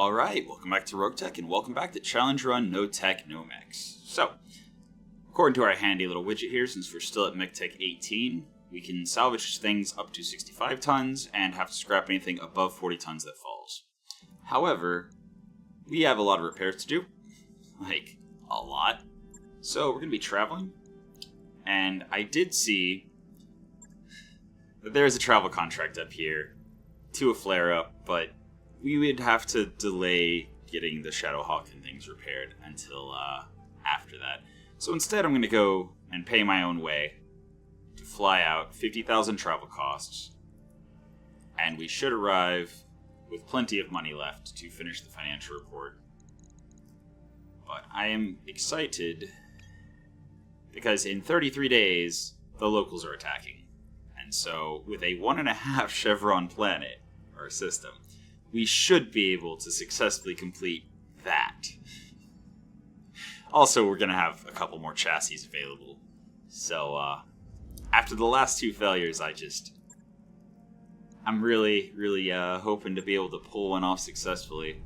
Alright, welcome back to Roguetech, and welcome back to Challenge Run, No Tech, No Mechs. So, according to our handy little widget here, since we're still at Mechwarrior 18, we can salvage things up to 65 tons, and have to scrap anything above 40 tons that falls. However, we have a lot of repairs to do. Like, a lot. So, we're going to be traveling, and I did see that there is a travel contract up here to a flare-up, but we would have to delay getting the Shadowhawk and things repaired until after that. So instead I'm going to go and pay my own way to fly out, 50,000 travel costs, and we should arrive with plenty of money left to finish the financial report. But I am excited because in 33 days the locals are attacking. And so with a 1.5 chevron planet, or system, we should be able to successfully complete that. Also, we're going to have a couple more chassis available. So, after the last two failures, I'm really hoping to be able to pull one off successfully.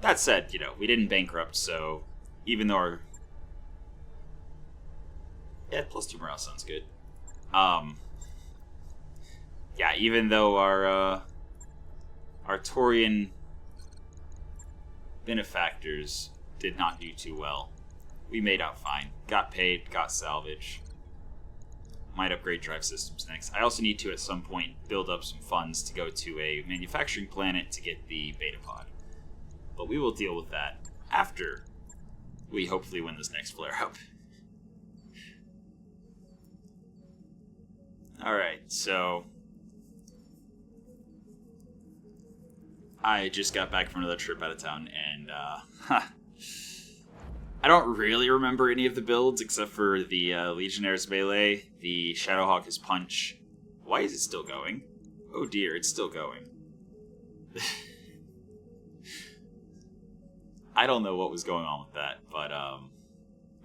That said, we didn't bankrupt, so even though our... Yeah, +2 morale sounds good. Yeah, even though our Taurian benefactors did not do too well, we made out fine. Got paid, got salvage. Might upgrade drive systems next. I also need to, at some point, build up some funds to go to a manufacturing planet to get the beta pod. But we will deal with that after we hopefully win this next flare-up. Alright, so I just got back from another trip out of town, and I don't really remember any of the builds except for the Legionnaire's melee, the Shadowhawk is punch. Why is it still going? Oh dear, it's still going. I don't know what was going on with that, but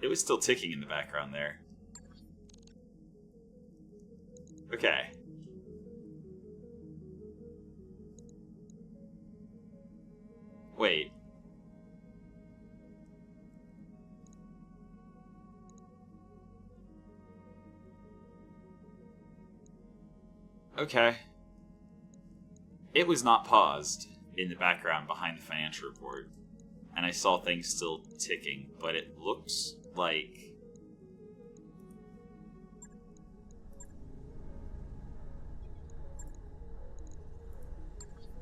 it was still ticking in the background there. Okay. Wait. Okay. It was not paused in the background behind the financial report, and I saw things still ticking, but it looks like...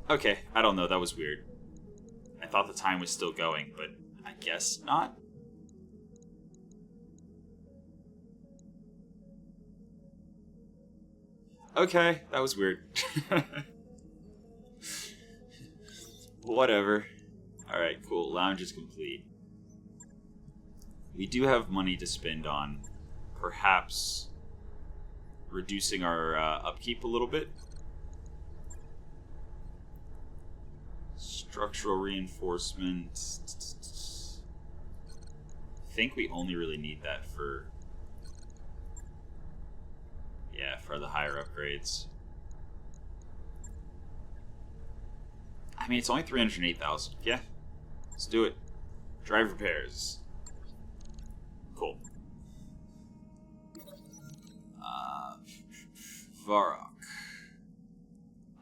Okay, I don't know, that was weird. I thought the time was still going, but I guess not. Okay, that was weird. Whatever. Alright, cool. Lounge is complete. We do have money to spend on perhaps reducing our upkeep a little bit. Structural reinforcement. I think we only really need that for... Yeah, for the higher upgrades. I mean, it's only 308,000. Yeah, let's do it. Drive repairs. Cool. Varrock.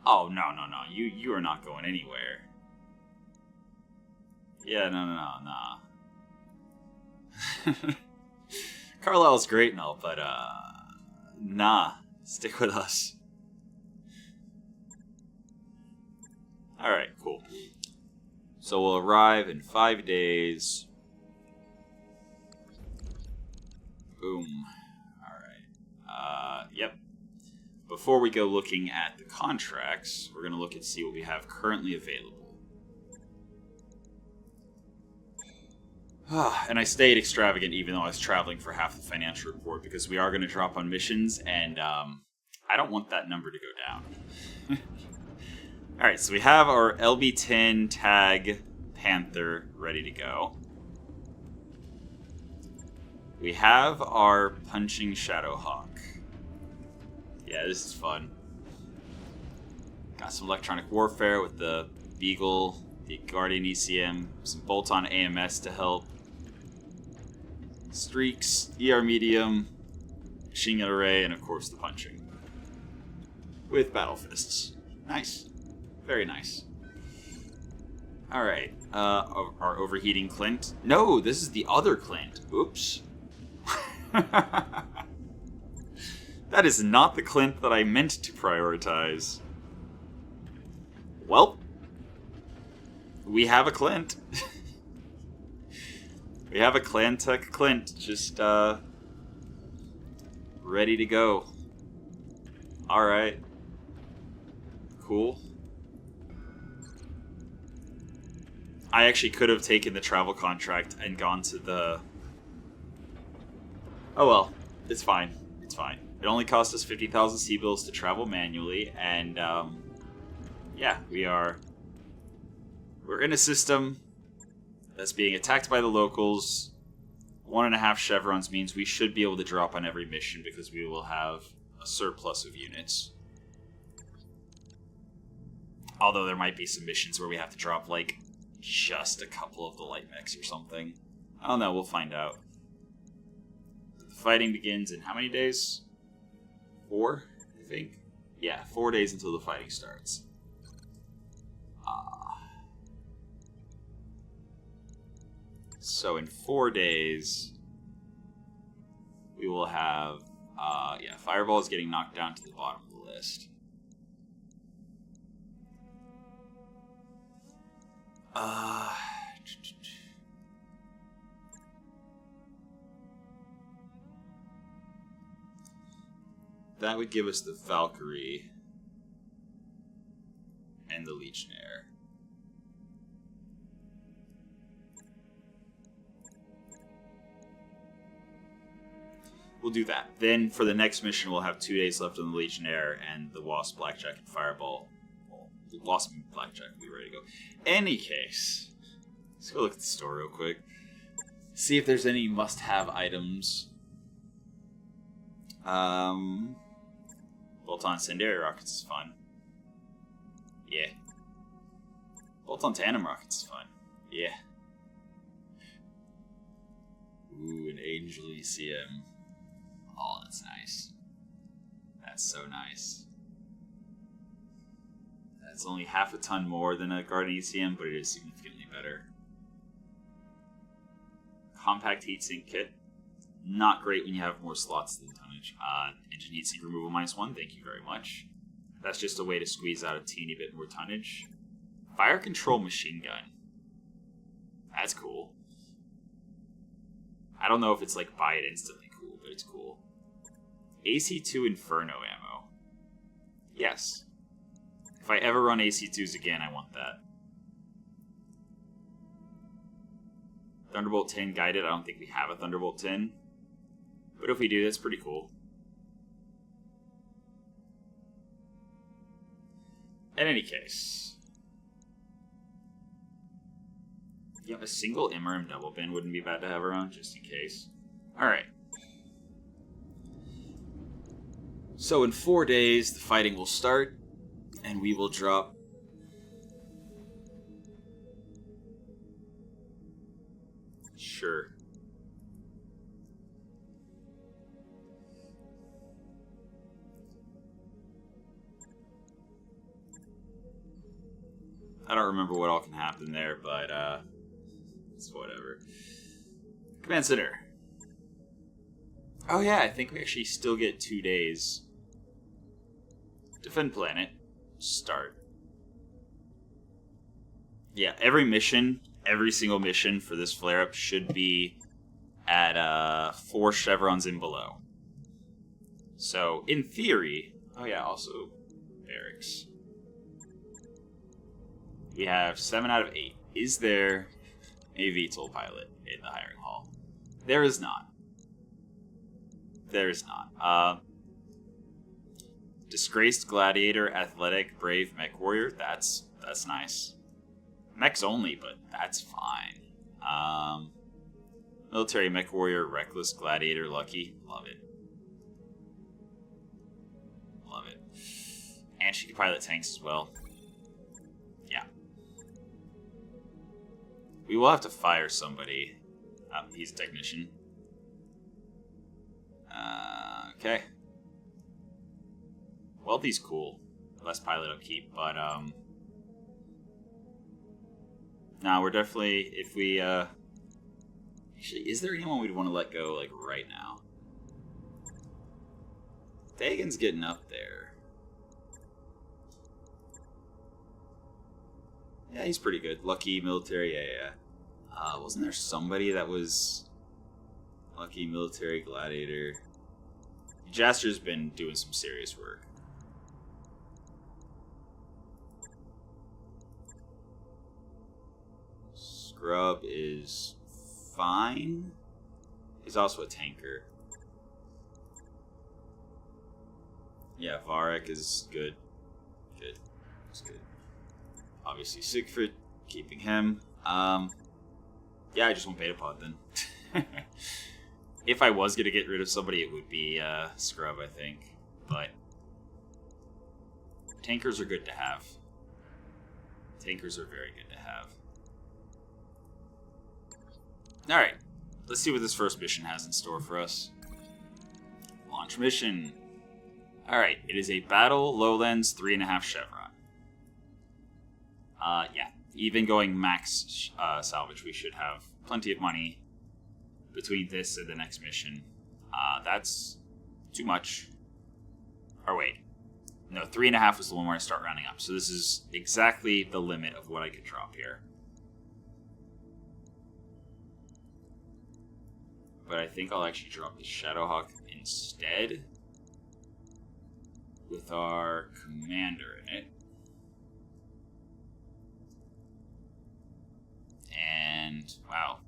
Oh, no. You are not going anywhere. Yeah, nah. Carlisle's great and all, but, nah. Stick with us. Alright, cool. So we'll arrive in 5 days. Boom. Alright. Yep. Before we go looking at the contracts, we're going to look and see what we have currently available. And I stayed extravagant even though I was traveling for half the financial report because we are going to drop on missions, and I don't want that number to go down. Alright, so we have our LB-10 tag Panther ready to go. We have our punching Shadowhawk. Yeah, this is fun. Got some electronic warfare with the Beagle, the Guardian ECM, some bolt-on AMS to help. Streaks, ER medium, machine gun array, and of course the punching. With battle fists. Nice. Very nice. Alright, our overheating Clint. No, this is the other Clint. Oops. That is not the Clint that I meant to prioritize. Well, we have a Clint. We have a Clan Tech Clint, just, ready to go. Alright. Cool. I actually could have taken the travel contract and gone to the... Oh well, it's fine. It's fine. It only cost us 50,000 C-bills to travel manually, and, yeah, we're in a system that's being attacked by the locals. 1.5 chevrons means we should be able to drop on every mission because we will have a surplus of units. Although there might be some missions where we have to drop, like, just a couple of the light mechs or something. I don't know, we'll find out. The fighting begins in how many days? 4, I think? Yeah, 4 days until the fighting starts. So in 4 days, we will have, yeah, Fireball is getting knocked down to the bottom of the list. That would give us the Valkyrie and the Legionnaire. We'll do that. Then for the next mission, we'll have 2 days left on the Legionnaire and the Wasp, Blackjack, and Fireball. Well, the Wasp and Blackjack will be ready to go. Any case, let's go look at the store real quick. See if there's any must-have items. Bolt-on incendiary rockets is fun. Yeah. Bolt-on tandem rockets is fun. Yeah. Ooh, an Angel ECM. Oh, that's nice. That's so nice. That's only half a ton more than a Guardian ECM, but it is significantly better. Compact heatsink kit. Not great when you have more slots than tonnage. Engine heatsink removal -1, thank you very much. That's just a way to squeeze out a teeny bit more tonnage. Fire control machine gun. That's cool. I don't know if it's like buy it instantly cool, but it's cool. AC2 Inferno ammo. Yes. If I ever run AC2s again, I want that. Thunderbolt 10 guided. I don't think we have a Thunderbolt 10. But if we do, that's pretty cool. In any case. Yeah, a single MRM double bin wouldn't be bad to have around, just in case. Alright. So in 4 days, the fighting will start, and we will drop... Sure. I don't remember what all can happen there, but, it's whatever. Command Center. Oh yeah, I think we actually still get 2 days. Defend Planet. Start. Yeah, every single mission for this flare-up should be at 4 chevrons and below. So, in theory... Oh yeah, also barracks. We have 7 out of 8. Is there a VTOL pilot in the hiring hall? There is not. There is not. Disgraced Gladiator, Athletic, Brave, Mechwarrior. That's nice. Mechs only, but that's fine. Military Mechwarrior, Reckless, Gladiator, Lucky. Love it. Love it. And she can pilot tanks as well. Yeah. We will have to fire somebody. He's a technician. Okay. Wealthy's cool. Less pilot upkeep, but, nah, we're definitely, if we, actually, is there anyone we'd want to let go, like, right now? Dagon's getting up there. Yeah, he's pretty good. Lucky, military, yeah. Wasn't there somebody that was lucky, military, gladiator? Jaster's been doing some serious work. Scrub is fine. He's also a tanker. Yeah, Varek is good. Good. That's good. Obviously Siegfried, keeping him. Yeah, I just want Betapod then. If I was going to get rid of somebody, it would be Scrub, I think. But tankers are good to have. Tankers are very good to have. Alright, let's see what this first mission has in store for us. Launch mission. Alright, it is a battle lowlands 3.5 chevron. Yeah, even going max salvage, we should have plenty of money between this and the next mission. That's too much. Or wait, no, 3.5 was the one where I start rounding up. So this is exactly the limit of what I could drop here. But I think I'll actually drop the Shadowhawk instead, with our commander in it. And, wow.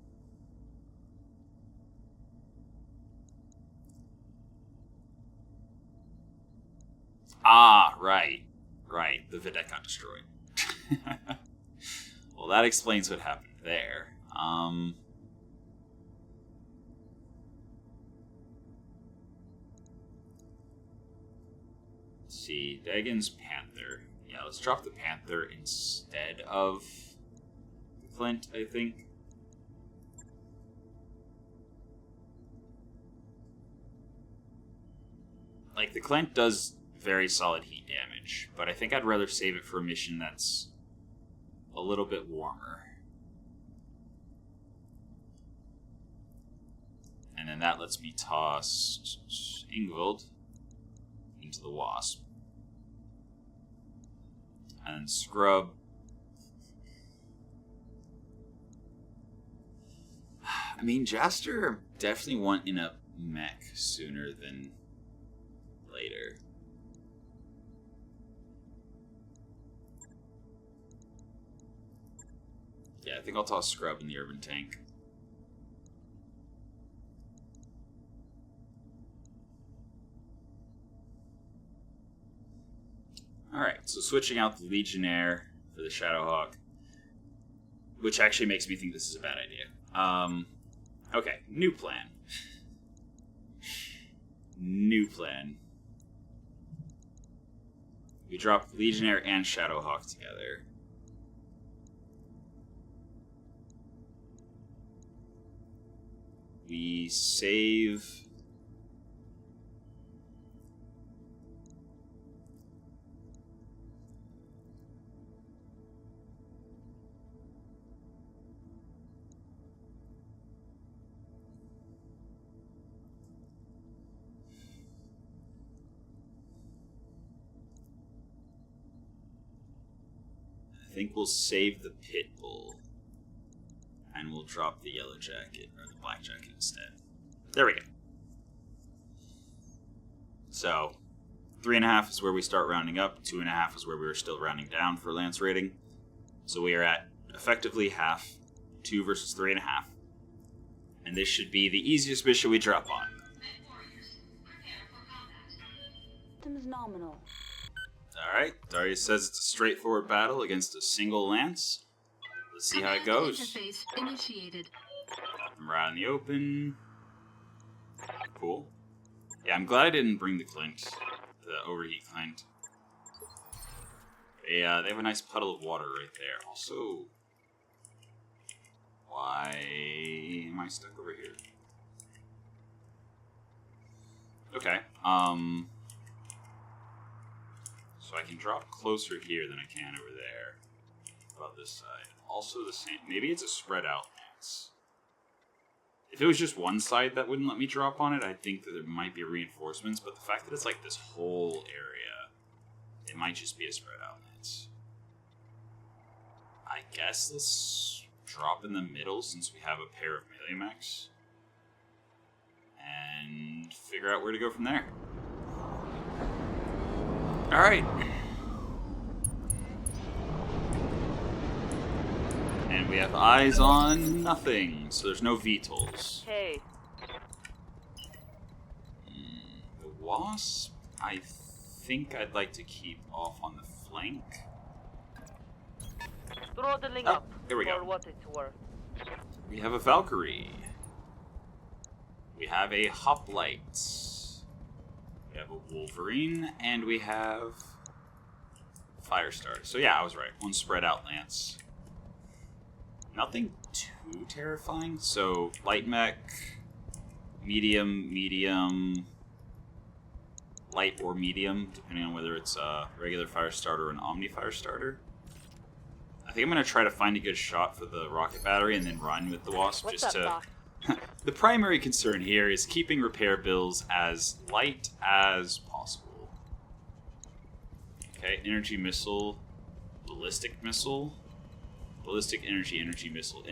Ah, right. Right, the Vidette got destroyed. Well, that explains what happened there. Let's see, Dagon's Panther. Yeah, let's drop the Panther instead of the Clint, I think. Like, the Clint does very solid heat damage, but I think I'd rather save it for a mission that's a little bit warmer. And then that lets me toss Ingvild into the Wasp. And Scrub. I mean, Jaster definitely want in a mech sooner than later. Yeah, I think I'll toss Scrub in the urban tank. Alright, so switching out the Legionnaire for the Shadowhawk, which actually makes me think this is a bad idea. Okay, new plan. New plan. We drop Legionnaire and Shadowhawk together. We save... I think we'll save the Pitbull, and we'll drop the Yellow Jacket, or the Black Jacket instead. There we go. So, 3.5 is where we start rounding up, 2.5 is where we were still rounding down for Lance rating. So we are at, effectively, half, 2 versus 3.5. And this should be the easiest mission we drop on. Symptoms nominal. Alright, Darius says it's a straightforward battle against a single lance. Let's see how it goes. Interface initiated. I'm right in the open. Cool. Yeah, I'm glad I didn't bring the Clint, the overheat Clint. They have a nice puddle of water right there. Also, Why am I stuck over here? Okay, so I can drop closer here than I can over there. How about this side? Also the same. Maybe it's a spread out lance. If it was just one side that wouldn't let me drop on it, I think that there might be reinforcements, but the fact that it's like this whole area, it might just be a spread out lance. I guess let's drop in the middle since we have a pair of melee mechs. And figure out where to go from there. Alright. And we have eyes on nothing, so there's no VTOLs. Hey. The Wasp, I think I'd like to keep off on the flank. Throttling Oh, up. here we go. For what it's worth. We have a Valkyrie. We have a Hoplite. We have a Wolverine, and we have Firestar. So yeah, I was right. One spread out lance. Nothing too terrifying. So light mech, medium, light or medium, depending on whether it's a regular Firestarter or an Omni Firestarter. I think I'm going to try to find a good shot for the rocket battery and then run with the Wasp. What's just up, to. Doc? The primary concern here is keeping repair bills as light as possible. Okay, energy missile, ballistic missile, ballistic energy missile,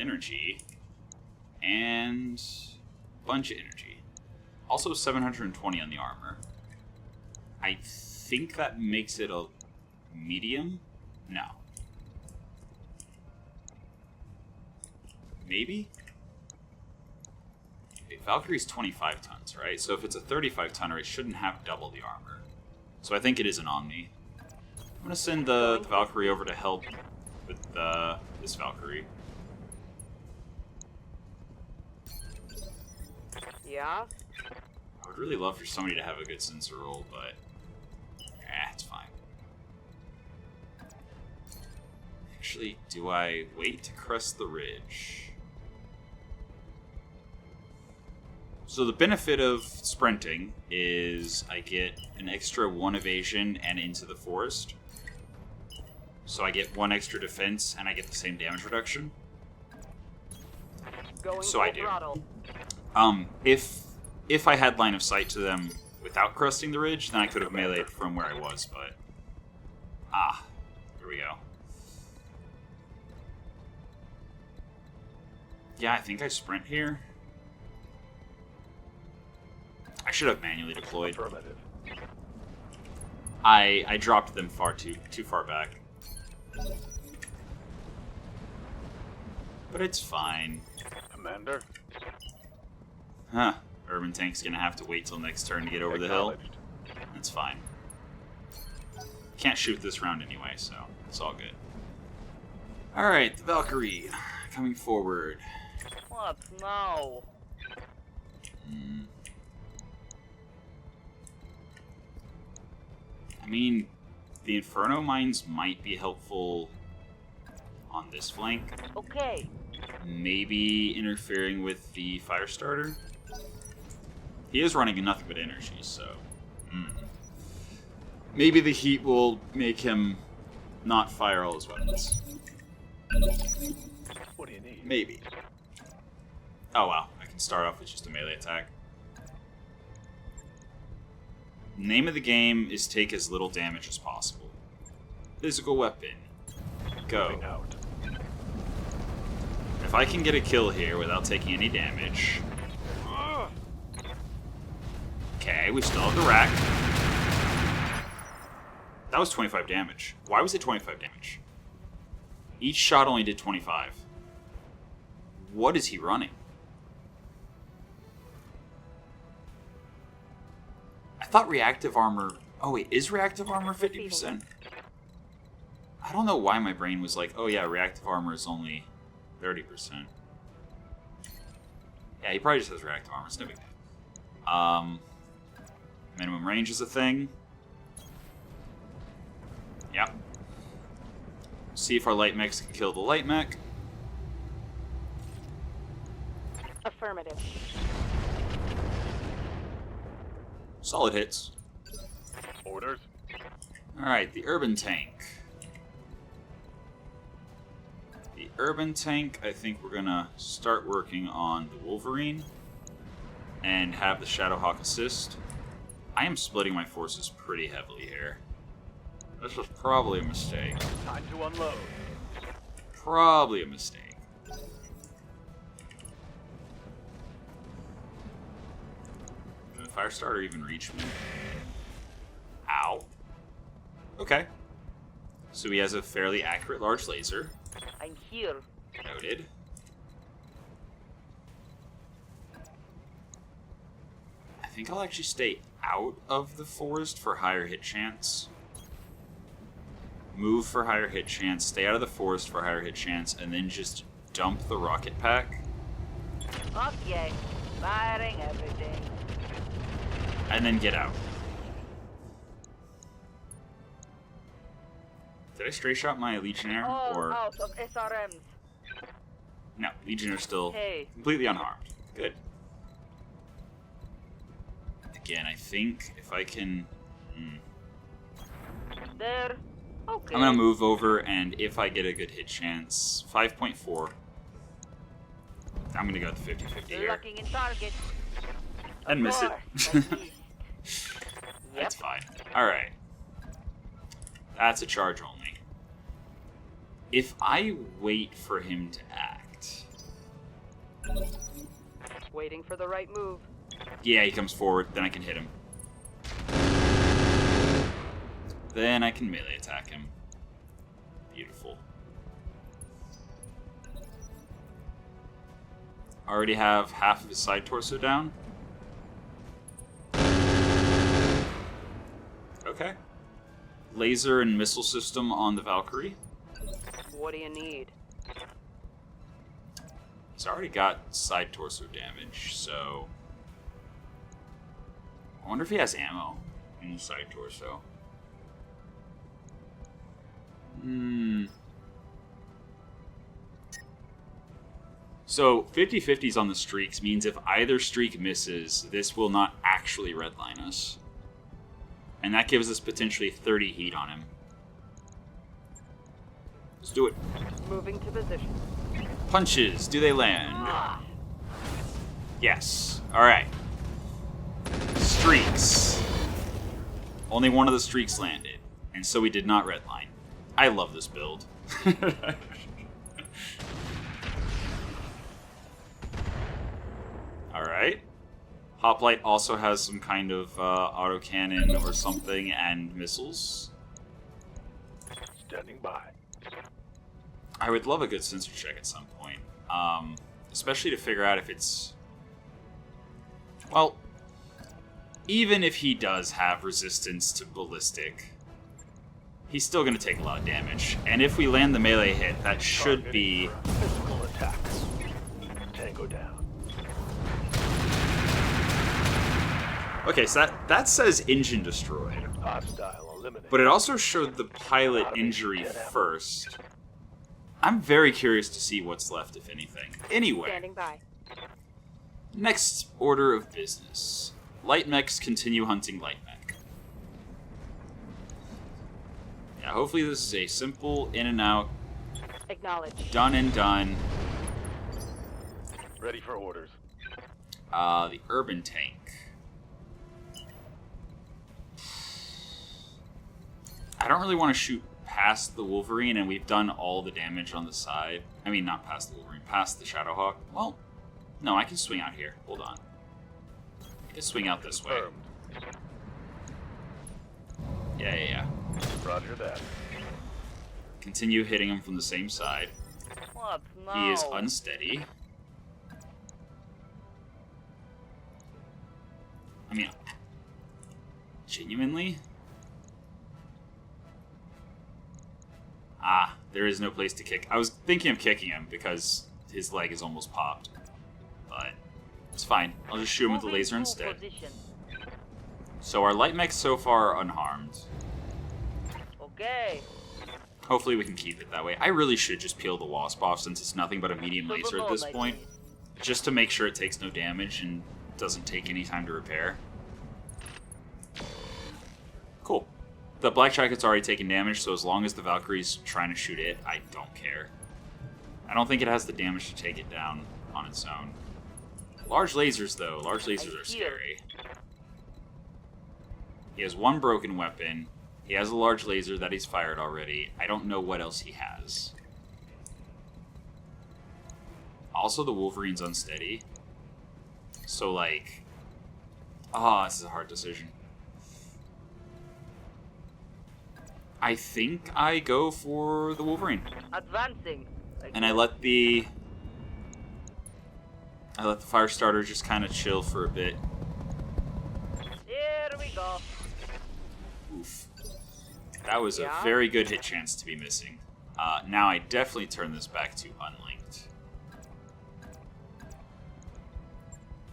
and bunch of energy. Also 720 on the armor. I think that makes it a medium? No. Maybe? Valkyrie's 25 tons, right? So if it's a 35 tonner, it shouldn't have double the armor. So I think it is an Omni. I'm going to send the Valkyrie over to help with this Valkyrie. Yeah? I would really love for somebody to have a good sensor roll, but it's fine. Actually, do I wait to crest the ridge? So the benefit of sprinting is I get an extra 1 evasion and into the forest. So I get 1 extra defense and I get the same damage reduction. Going So I full do. throttle. If I had line of sight to them without cresting the ridge, then I could have meleeed from where I was, but... here we go. Yeah, I think I sprint here. I should have manually deployed. I dropped them too far back. But it's fine. Commander. Huh. Urban Tank's gonna have to wait till next turn to get over the hill. That's fine. Can't shoot this round anyway, so it's all good. Alright, the Valkyrie. Coming forward. What now? I mean, the Inferno Mines might be helpful on this flank. Okay. Maybe interfering with the Firestarter. He is running nothing but energy, so... Maybe the heat will make him not fire all his weapons. What do you need? Maybe. Oh wow, I can start off with just a melee attack. Name of the game is take as little damage as possible. Physical weapon. Go. Out. If I can get a kill here without taking any damage... Okay, we still have the rack. That was 25 damage. Why was it 25 damage? Each shot only did 25. What is he running? I thought reactive armor... Oh wait, is reactive armor 50%? I don't know why my brain was like, oh yeah, reactive armor is only 30%. Yeah, he probably just has reactive armor. It's no big deal. Minimum range is a thing. Yep. See if our light mechs can kill the light mech. Affirmative. Solid hits. Orders. Alright, the urban tank. The urban tank, I think we're gonna start working on the Wolverine and have the Shadowhawk assist. I am splitting my forces pretty heavily here. This was probably a mistake. Time to unload. Probably a mistake. Can the Firestarter even reach me? Ow. Okay. So he has a fairly accurate large laser. I'm here. Noted. I think I'll actually stay out of the forest for higher hit chance. Move for higher hit chance, stay out of the forest for higher hit chance, and then just dump the rocket pack. Okay. Firing everything. And then get out. Did I stray shot my Legionnaire? All Or out of SRMs. no, Legionnaire's still Hey. completely unharmed. Good. Again, I think if I can... There. Okay. I'm gonna move over, and if I get a good hit chance, 5.4. I'm gonna go with the 50-50 here. Locking in target. And miss it. That's fine. Alright. That's a charge only. If I wait for him to act... Waiting for the right move. Yeah, he comes forward, then I can hit him. Then I can melee attack him. Beautiful. Already have half of his side torso down. Okay. Laser and missile system on the Valkyrie. What do you need? He's already got side torso damage, so... I wonder if he has ammo in the side torso. So 50-50s on the streaks means if either streak misses, this will not actually redline us. And that gives us potentially 30 heat on him. Let's do it. Moving to position. Punches, do they land? Ah. Yes. Alright. Streaks. Only one of the streaks landed, and so we did not redline. I love this build. Alright. Hoplite also has some kind of autocannon or something and missiles. Standing by. I would love a good sensor check at some point. Especially to figure out if it's... Well, even if he does have resistance to ballistic, he's still going to take a lot of damage. And if we land the melee hit, that should be... Physical attacks. Tango down. Okay, so that says engine destroyed. Hostile eliminated. But it also showed the pilot injury first. I'm very curious to see what's left, if anything. Anyway, Standing by. next order of business. Light mechs continue hunting light mech. Yeah, hopefully this is a simple in and out, Acknowledged. done and done. Ready for orders. The urban tank. I don't really want to shoot past the Wolverine, and we've done all the damage on the side. I mean, not past the Wolverine, past the Shadowhawk. Well, no, I can swing out here. Hold on. I can swing out this way. Confirmed. Yeah. Roger that. Continue hitting him from the same side. What? No. He is unsteady. I mean, genuinely? Ah, there is no place to kick. I was thinking of kicking him because his leg is almost popped. But it's fine. I'll just shoot him with the Moving laser to instead. position. So our light mechs so far are unharmed. Okay. Hopefully we can keep it that way. I really should just peel the wasp off since it's nothing but a medium laser at this point. just to make sure it takes no damage and doesn't take any time to repair. Cool. The black jacket's already taken damage, so as long as the Valkyrie's trying to shoot it, I don't care. I don't think it has the damage to take it down on its own. Large lasers, though. Large lasers are scary. He has one broken weapon. He has a large laser that he's fired already. I don't know what else he has. Also, the Wolverine's unsteady. So, like... Ah, this is a hard decision. I think I go for the Wolverine. Advancing. And I let the fire starter just kind of chill for a bit. Here we go. Oof. That was a very good hit chance to be missing. Now I definitely turn this back to unlinked.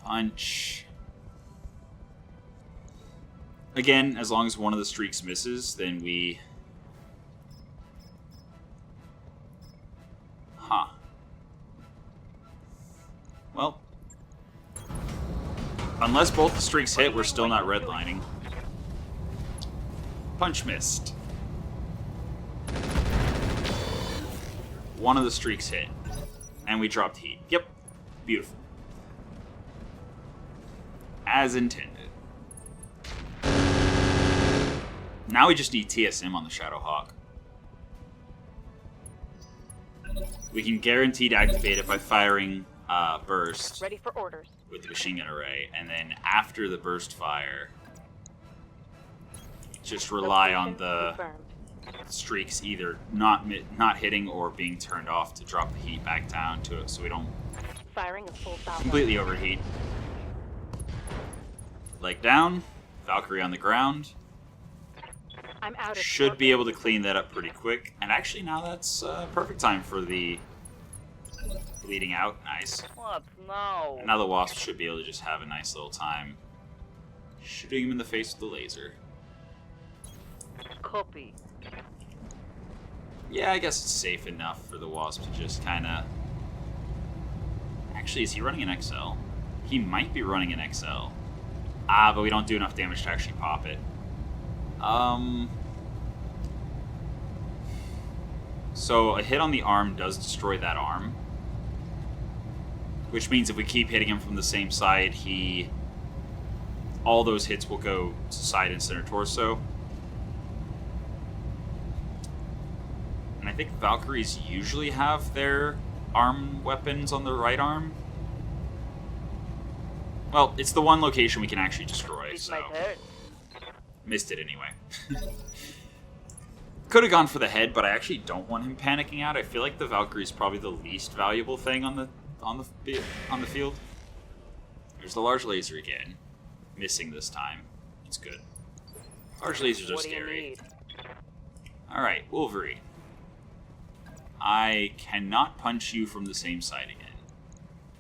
Punch. Again, as long as one of the streaks misses, then we... Huh. Well, unless both the streaks hit, we're still not redlining. Punch missed. One of the streaks hit. And we dropped heat. Yep. Beautiful. As intended. Now we just need TSM on the Shadowhawk. We can guaranteed activate it by firing burst. Ready for orders. With the machine gun array, and then after the burst fire, just rely on the streaks either not hitting or being turned off to drop the heat back down to it, so we don't Firing a full completely overheat. Leg down, Valkyrie on the ground. I'm out of Should be able to clean that up pretty quick. And actually now that's perfect time for the bleeding out. Nice. What? No. And now the Wasp should be able to just have a nice little time shooting him in the face with the laser. Copy. Yeah, I guess it's safe enough for the Wasp to just kind of... Actually, is he running an XL? He might be running an XL. Ah, but we don't do enough damage to actually pop it. So a hit on the arm does destroy that arm. Which means if we keep hitting him from the same side, all those hits will go to side and center torso. And I think Valkyries usually have their arm weapons on the right arm. Well, it's the one location we can actually destroy, It's so... my turn. Missed it anyway. Could have gone for the head, but I actually don't want him panicking out. I feel like the Valkyrie is probably the least valuable thing on the field. There's the large laser again. Missing this time. It's good. Large lasers are What do you scary. need? Alright, Wolverine. I cannot punch you from the same side again.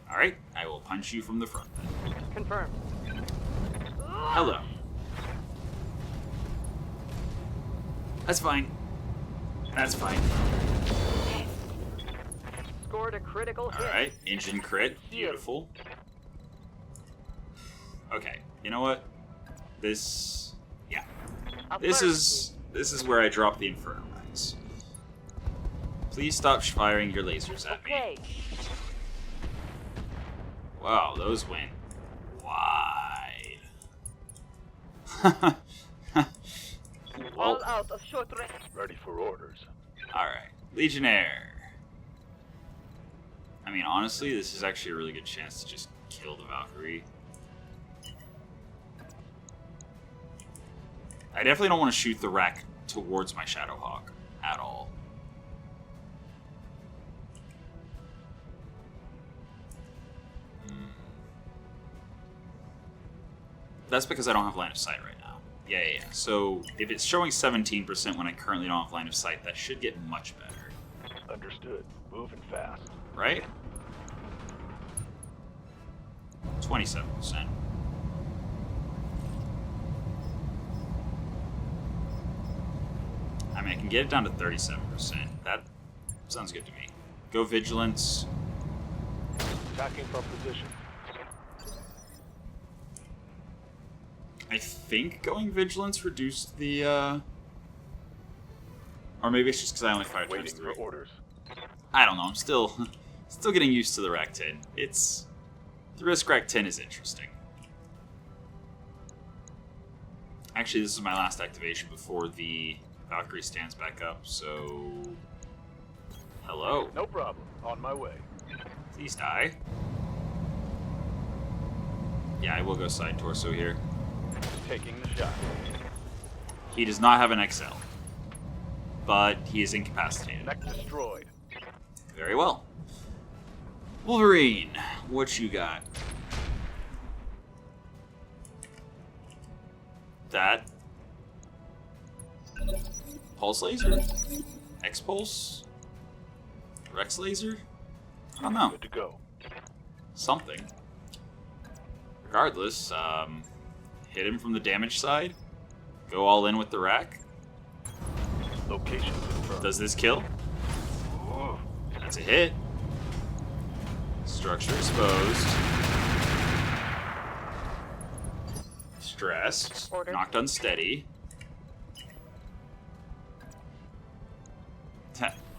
Alright, I will punch you from the front then. Confirmed. Hello. That's fine. That's fine. Scored a critical hit. Alright, engine crit. Beautiful. Okay, you know what? This... Yeah. This is where I drop the Inferno Mechs. Please stop firing your lasers at me. Okay. Wow, those went wide. All out of short range. Ready for orders. Alright, Legionnaire. I mean, honestly, this is actually a really good chance to just kill the Valkyrie. I definitely don't want to shoot the wreck towards my Shadowhawk at all. That's because I don't have line of sight right now. Yeah. So if it's showing 17% when I currently don't have line of sight, that should get much better. Understood. Moving fast. Right? 27%. I mean, I can get it down to 37%. That sounds good to me. Go Vigilance. Attacking from position. I think going Vigilance reduced the, or maybe it's just because I only fired times Waiting for 3. orders. I don't know, I'm still getting used to the Rec 10. The Risk Rec 10 is interesting. Actually, this is my last activation before the Valkyrie stands back up, so... Hello. No problem. On my way. Please die. Yeah, I will go side torso here. Taking the shot. He does not have an XL, but he is incapacitated. Mech destroyed. Very well. Wolverine, what you got? That. Pulse laser? X-Pulse? Rex laser? I don't know. Good to go. Something. Regardless, hit him from the damage side. Go all in with the rack. Location confirmed. Does this kill? Ooh. That's a hit. Structure exposed. Stressed. Order. Knocked unsteady.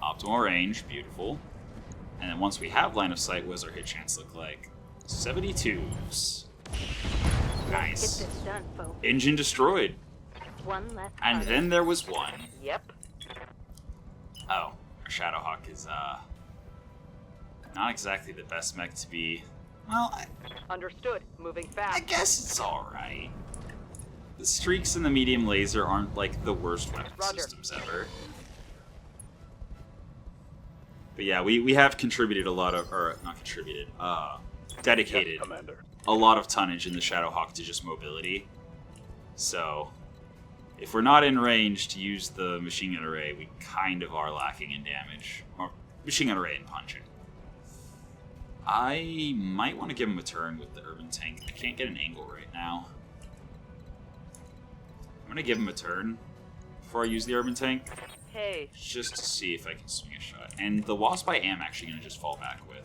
Optimal range. Beautiful. And then once we have line of sight, what does our hit chance look like? 72s. Nice. Get this done, folks. Engine destroyed. One less. And target. then there was one. Yep. Oh, our Shadowhawk is, not exactly the best mech to be... Well, Understood. Moving I fast. guess it's alright. The streaks and the medium laser aren't, like, the worst weapon Roger. systems ever. But yeah, we have contributed a lot of... Or, not contributed, dedicated Yes, Commander. a lot of tonnage in the Shadowhawk to just mobility. So, if we're not in range to use the machine gun array, we kind of are lacking in damage. Or machine gun array and punching. I might want to give him a turn with the urban tank. I can't get an angle right now. I'm going to give him a turn before I use the urban tank, Hey. just to see if I can swing a shot. And the Wasp I am actually going to just fall back with.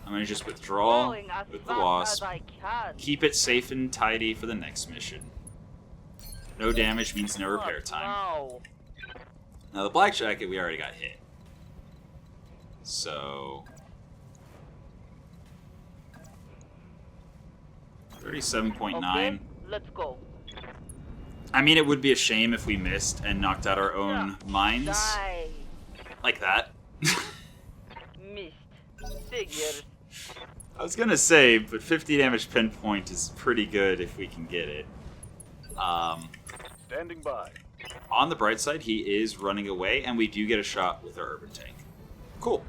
I'm going to just withdraw Falling as with the fast Wasp. as I can. Keep it safe and tidy for the next mission. No damage means no repair time. No. Now the Black Jacket, we already got hit. So... 37.9. Okay, let's go. I mean, it would be a shame if we missed and knocked out our own mines. Die. Like that. Missed. Figures. I was gonna say, but 50 damage pinpoint is pretty good if we can get it. Standing by. On the bright side, he is running away, and we do get a shot with our urban tank. Cool.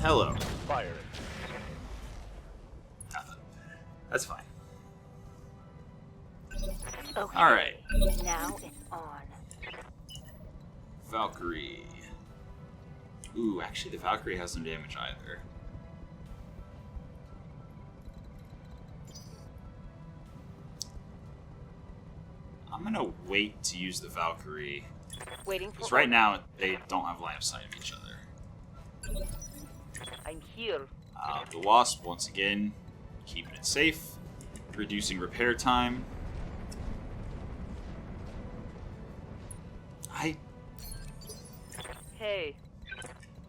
Hello. Firing. Nothing. That's fine. Okay. Alright. Now it's on. Valkyrie. Ooh, actually the Valkyrie has no damage either. I'm gonna wait to use the Valkyrie. Waiting for Because right now, they don't have line of sight of each other. I'm here. The Wasp, once again, keeping it safe. Reducing repair time. Hey.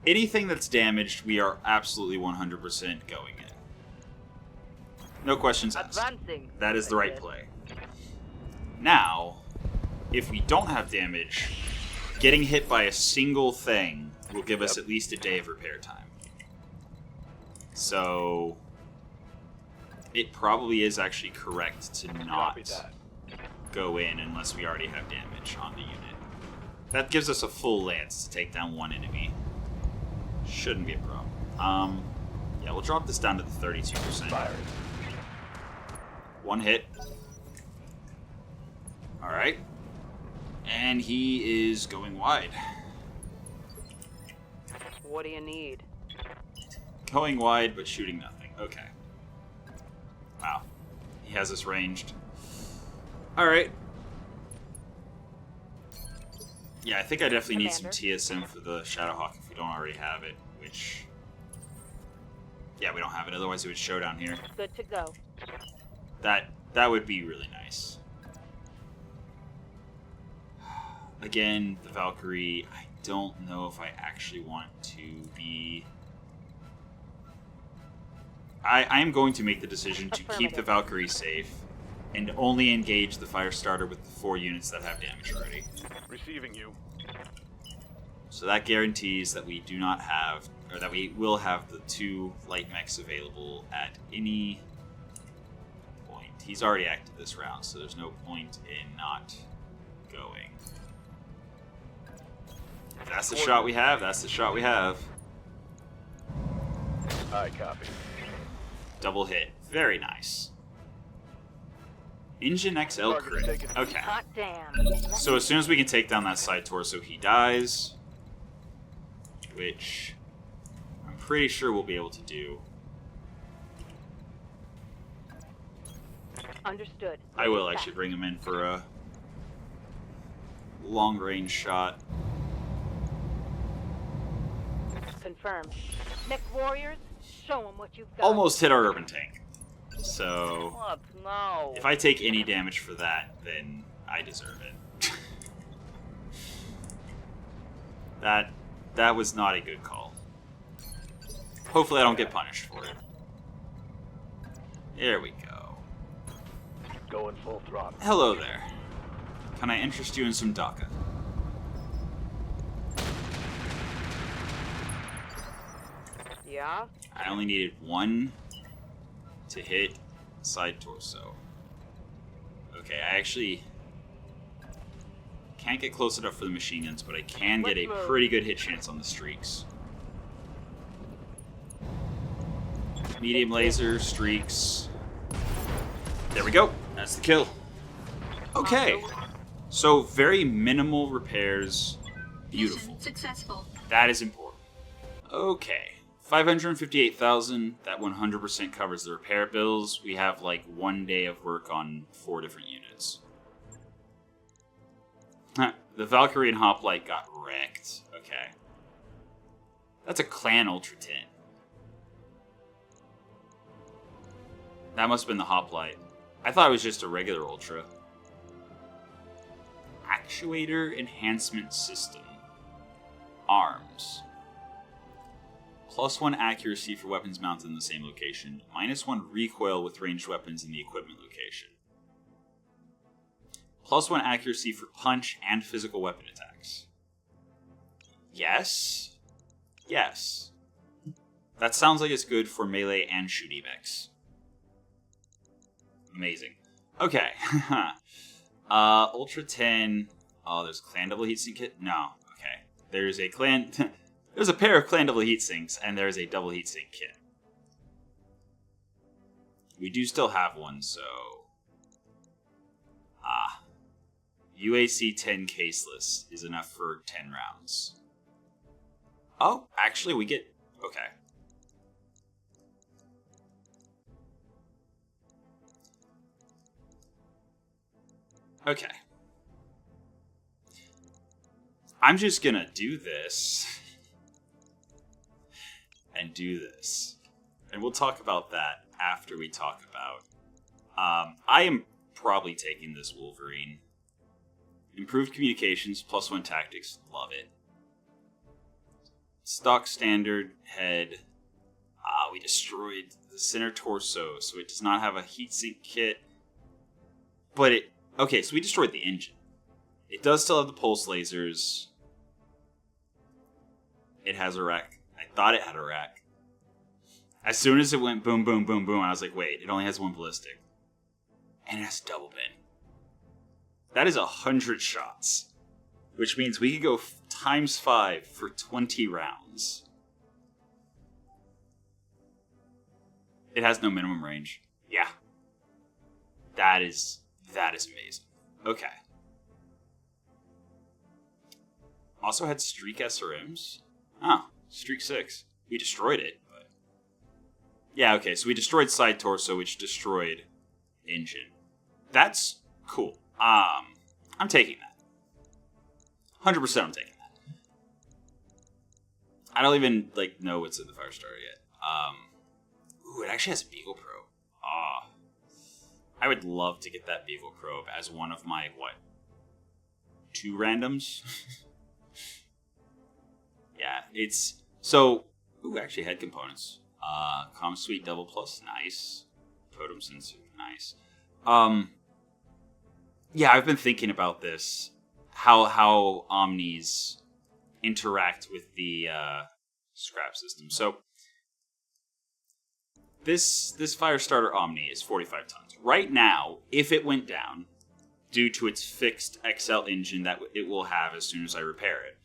Anything that's damaged, we are absolutely 100% going in. No questions asked. Advancing. That is the right play. Now, if we don't have damage, getting hit by a single thing will give us at least a day of repair time. So, it probably is actually correct to Copy not that. go in unless we already have damage on the unit. That gives us a full lance to take down one enemy. Shouldn't be a problem. Yeah, we'll drop this down to the 32%. Firing. One hit. Alright. And he is going wide. What do you need? Going wide, but shooting nothing. Okay. Wow. He has us ranged. Alright. Yeah, I think I definitely need some Commander. TSM for the Shadowhawk if we don't already have it, which... Yeah, we don't have it, otherwise it would show down here. Good to go. That would be really nice. Again, the Valkyrie, I don't know if I actually want to be... I am going to make the decision to keep the Valkyrie safe and only engage the Firestarter with the 4 units that have damage already. Receiving you. So that guarantees that we do not have, or that we will have the 2 light mechs available at any point. He's already acted this round, so there's no point in not going. If that's the shot we have, that's the shot we have. I copy. Double hit. Very nice. Engine XL crit. Okay. Hot damn. So as soon as we can take down that side torso, he dies. Which I'm pretty sure we'll be able to do. Understood. I will actually bring him in for a long-range shot. Confirmed. Mechwarriors, show them what you've got. Almost hit our urban tank. So What? No. if I take any damage for that, then I deserve it. That was not a good call. Hopefully I don't get punished for it. There we go. Going full throttle. Hello there. Can I interest you in some DACA? Yeah? I only needed 1 to hit side torso. Okay, I actually can't get close enough for the machine guns, but I can get a Let's move. pretty good hit chance on the streaks. Medium laser, streaks. There we go. That's the kill. Okay. So very minimal repairs. Beautiful. Mission successful. That is important. Okay. 558,000. That 100% covers the repair bills. We have like 1 day of work on 4 different units. The Valkyrie and Hoplite got wrecked. Okay. That's a Clan Ultra 10. That must have been the Hoplite. I thought it was just a regular Ultra. Actuator Enhancement System. Arms. +1 accuracy for weapons mounted in the same location. -1 recoil with ranged weapons in the equipment location. +1 accuracy for punch and physical weapon attacks. Yes. Yes. That sounds like it's good for melee and shooty mechs. Amazing. Okay. Ultra 10. Oh, there's a Clan Double Heatsink kit? No. Okay. There's a Clan... there's a pair of Clan Double Heatsinks, and there's a Double Heatsink kit. We do still have one, so... UAC 10 caseless is enough for 10 rounds. Oh, actually we get... Okay. Okay. I'm just gonna do this. And do this. And we'll talk about that after we talk about... I am probably taking this Wolverine. Improved communications, +1 tactics, love it. Stock standard head. We destroyed the center torso, so it does not have a heatsink kit. But it... Okay, so we destroyed the engine. It does still have the pulse lasers. It has a rack. I thought it had a rack. As soon as it went boom, boom, boom, boom, I was like, wait, it only has 1 ballistic. And it has double bin. That is 100 shots. Which means we could go ×5 for 20 rounds. It has no minimum range. Yeah. That is amazing. Okay. Also had Streak SRMs. Oh, Streak 6. We destroyed it, but... Yeah, okay, so we destroyed side torso, which destroyed engine. That's cool. I'm taking that. 100% I'm taking that. I don't even, like, know what's in the Firestarter yet. Ooh, it actually has a Beagle Probe. I would love to get that Beagle Probe as one of my, 2 randoms? Yeah, it's... So, ooh, actually head components. Comm Suite Double Plus, nice. Totem Sensor, nice. Yeah, I've been thinking about this. How Omnis interact with the scrap system. So, this Firestarter Omni is 45 tons. Right now, if it went down, due to its fixed XL engine that it will have as soon as I repair it,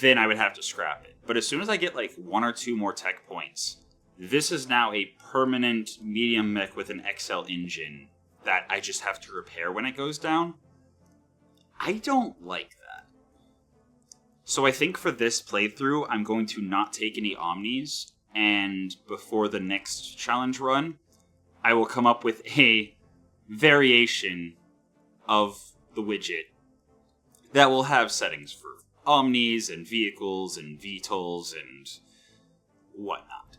then I would have to scrap it. But as soon as I get like 1 or 2 more tech points, this is now a permanent medium mech with an XL engine that I just have to repair when it goes down. I don't like that. So I think for this playthrough, I'm going to not take any Omnis, and before the next challenge run, I will come up with a variation of the widget that will have settings for Omnis and vehicles and VTOLs and whatnot.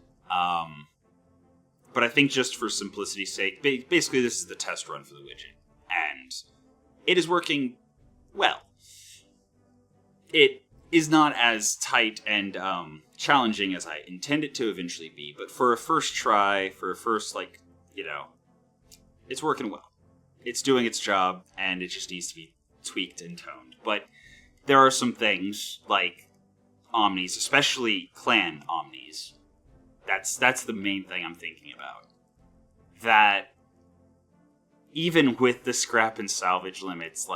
But I think just for simplicity's sake, basically this is the test run for the widget. And it is working well. It is not as tight and challenging as I intend it to eventually be, but for a first try, for a first, it's working well. It's doing its job, and it just needs to be tweaked and toned. But there are some things, like Omnis, especially clan Omnis. That's the main thing I'm thinking about. That, even with the scrap and salvage limits,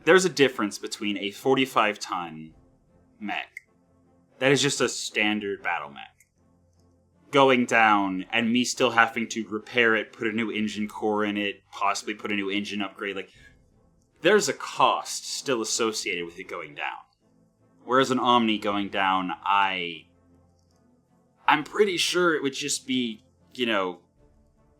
there's a difference between a 45-ton mech that is just a standard battle mech going down, and me still having to repair it, put a new engine core in it, possibly put a new engine upgrade. There's a cost still associated with it going down. Whereas an Omni going down, I'm pretty sure it would just be,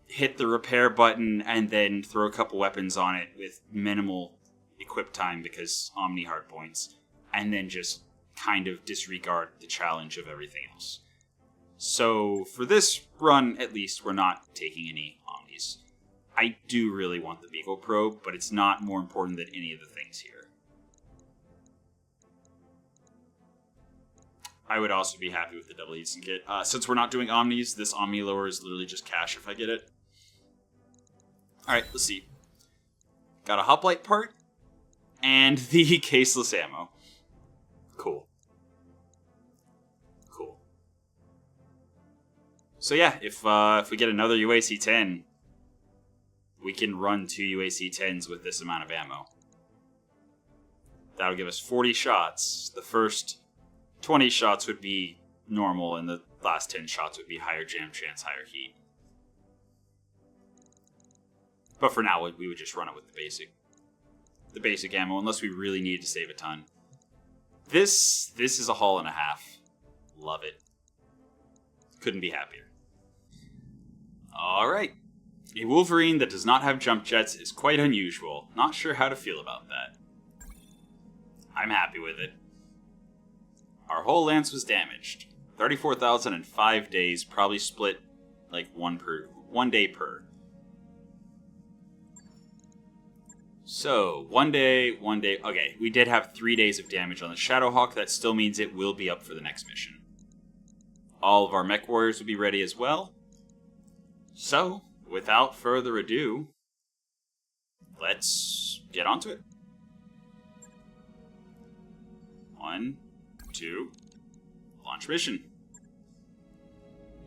hit the repair button and then throw a couple weapons on it with minimal equip time because Omni hard points, and then just kind of disregard the challenge of everything else. So for this run, at least, we're not taking any Omnis. I do really want the Beagle Probe, but it's not more important than any of the things here. I would also be happy with the double Eason kit. Since we're not doing Omnis, this Omni lower is literally just cash if I get it. Alright, let's see. Got a hoplite part, and the caseless ammo. Cool. Cool. So yeah, if we get another UAC-10, we can run 2 UAC-10s with this amount of ammo. That'll give us 40 shots. The first 20 shots would be normal, and the last 10 shots would be higher jam chance, higher heat. But for now, we would just run it with the basic ammo, unless we really need to save a ton. This is a haul and a half. Love it. Couldn't be happier. Alright. A Wolverine that does not have jump jets is quite unusual. Not sure how to feel about that. I'm happy with it. Our whole lance was damaged. 34,000 in 5 days, probably split like one day per. So, one day, okay, we did have 3 days of damage on the Shadowhawk. That still means it will be up for the next mission. All of our Mechwarriors will be ready as well. So, without further ado, let's get onto it. 1, 2, launch mission.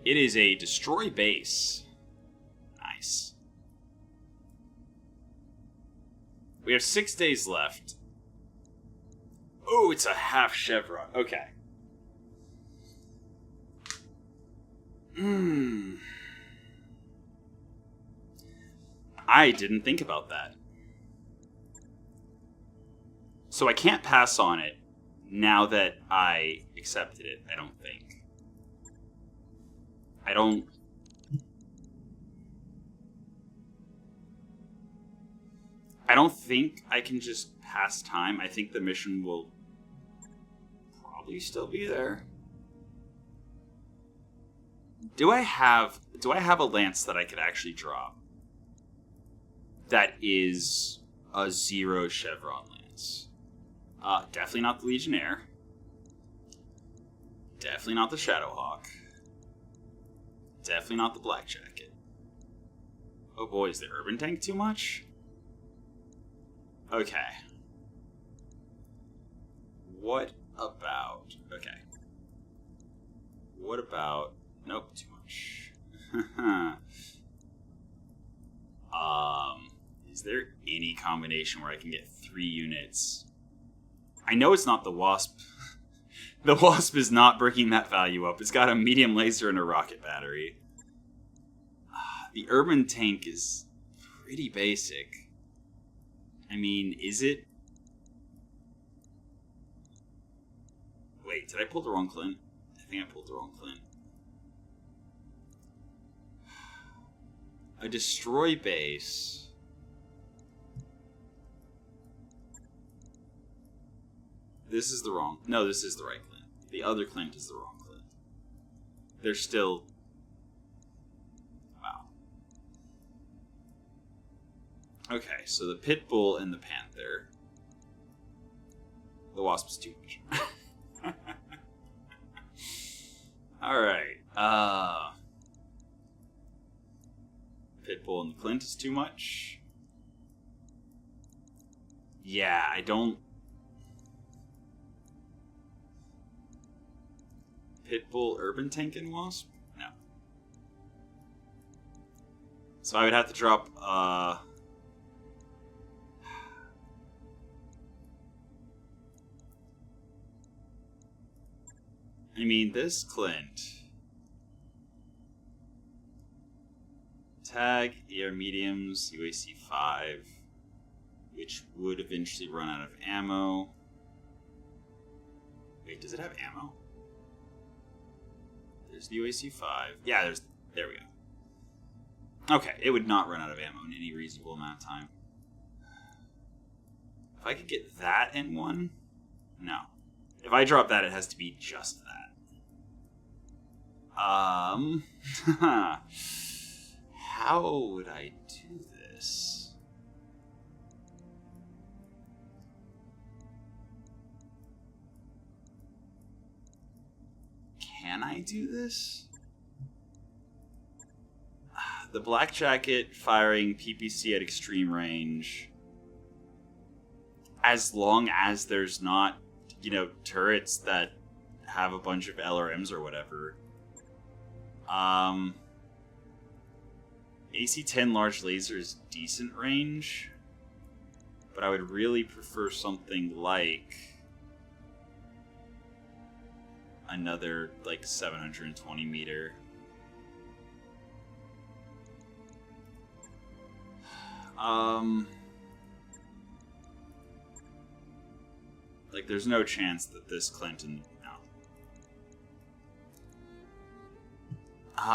It is a destroy base. Nice. We have 6 days left. Oh, it's a half chevron. Okay. I didn't think about that. So I can't pass on it now that I accepted it, I don't think. I don't think I can just pass time. I think the mission will probably still be there. Do I have a lance that I could actually drop? That is a 0 chevron lance. Definitely not the Legionnaire. Definitely not the Shadowhawk. Definitely not the Black Jacket. Oh boy, is the Urban Tank too much? Okay. What about... Okay. What about... Nope, too much. Is there any combination where I can get 3 units? I know it's not the Wasp. The Wasp is not breaking that value up. It's got a medium laser and a rocket battery. The Urban Tank is pretty basic. I mean, is it? Wait, did I pull the wrong Clint? I think I pulled the wrong Clint. A destroy base. This is the wrong. No, this is the right Clint. The other Clint is the wrong Clint. They're still... Wow. Okay, so the Pitbull and the Panther. The Wasp is too much. Alright. Pitbull and the Clint is too much. Yeah, I don't... Pitbull, Urban Tank, and Wasp? No. So I would have to drop, I mean, this Clint... Tag, ER mediums, UAC 5, which would eventually run out of ammo. Wait, does it have ammo? There's the UAC 5. Yeah, there we go. Okay, it would not run out of ammo in any reasonable amount of time. If I could get that in one? No. If I drop that, it has to be just that. How would I do this? Can I do this? The Black Jacket firing PPC at extreme range. As long as there's not, turrets that have a bunch of LRMs or whatever. AC-10 large laser is decent range, but I would really prefer something like another, 720 meter. There's no chance that this Clinton... No.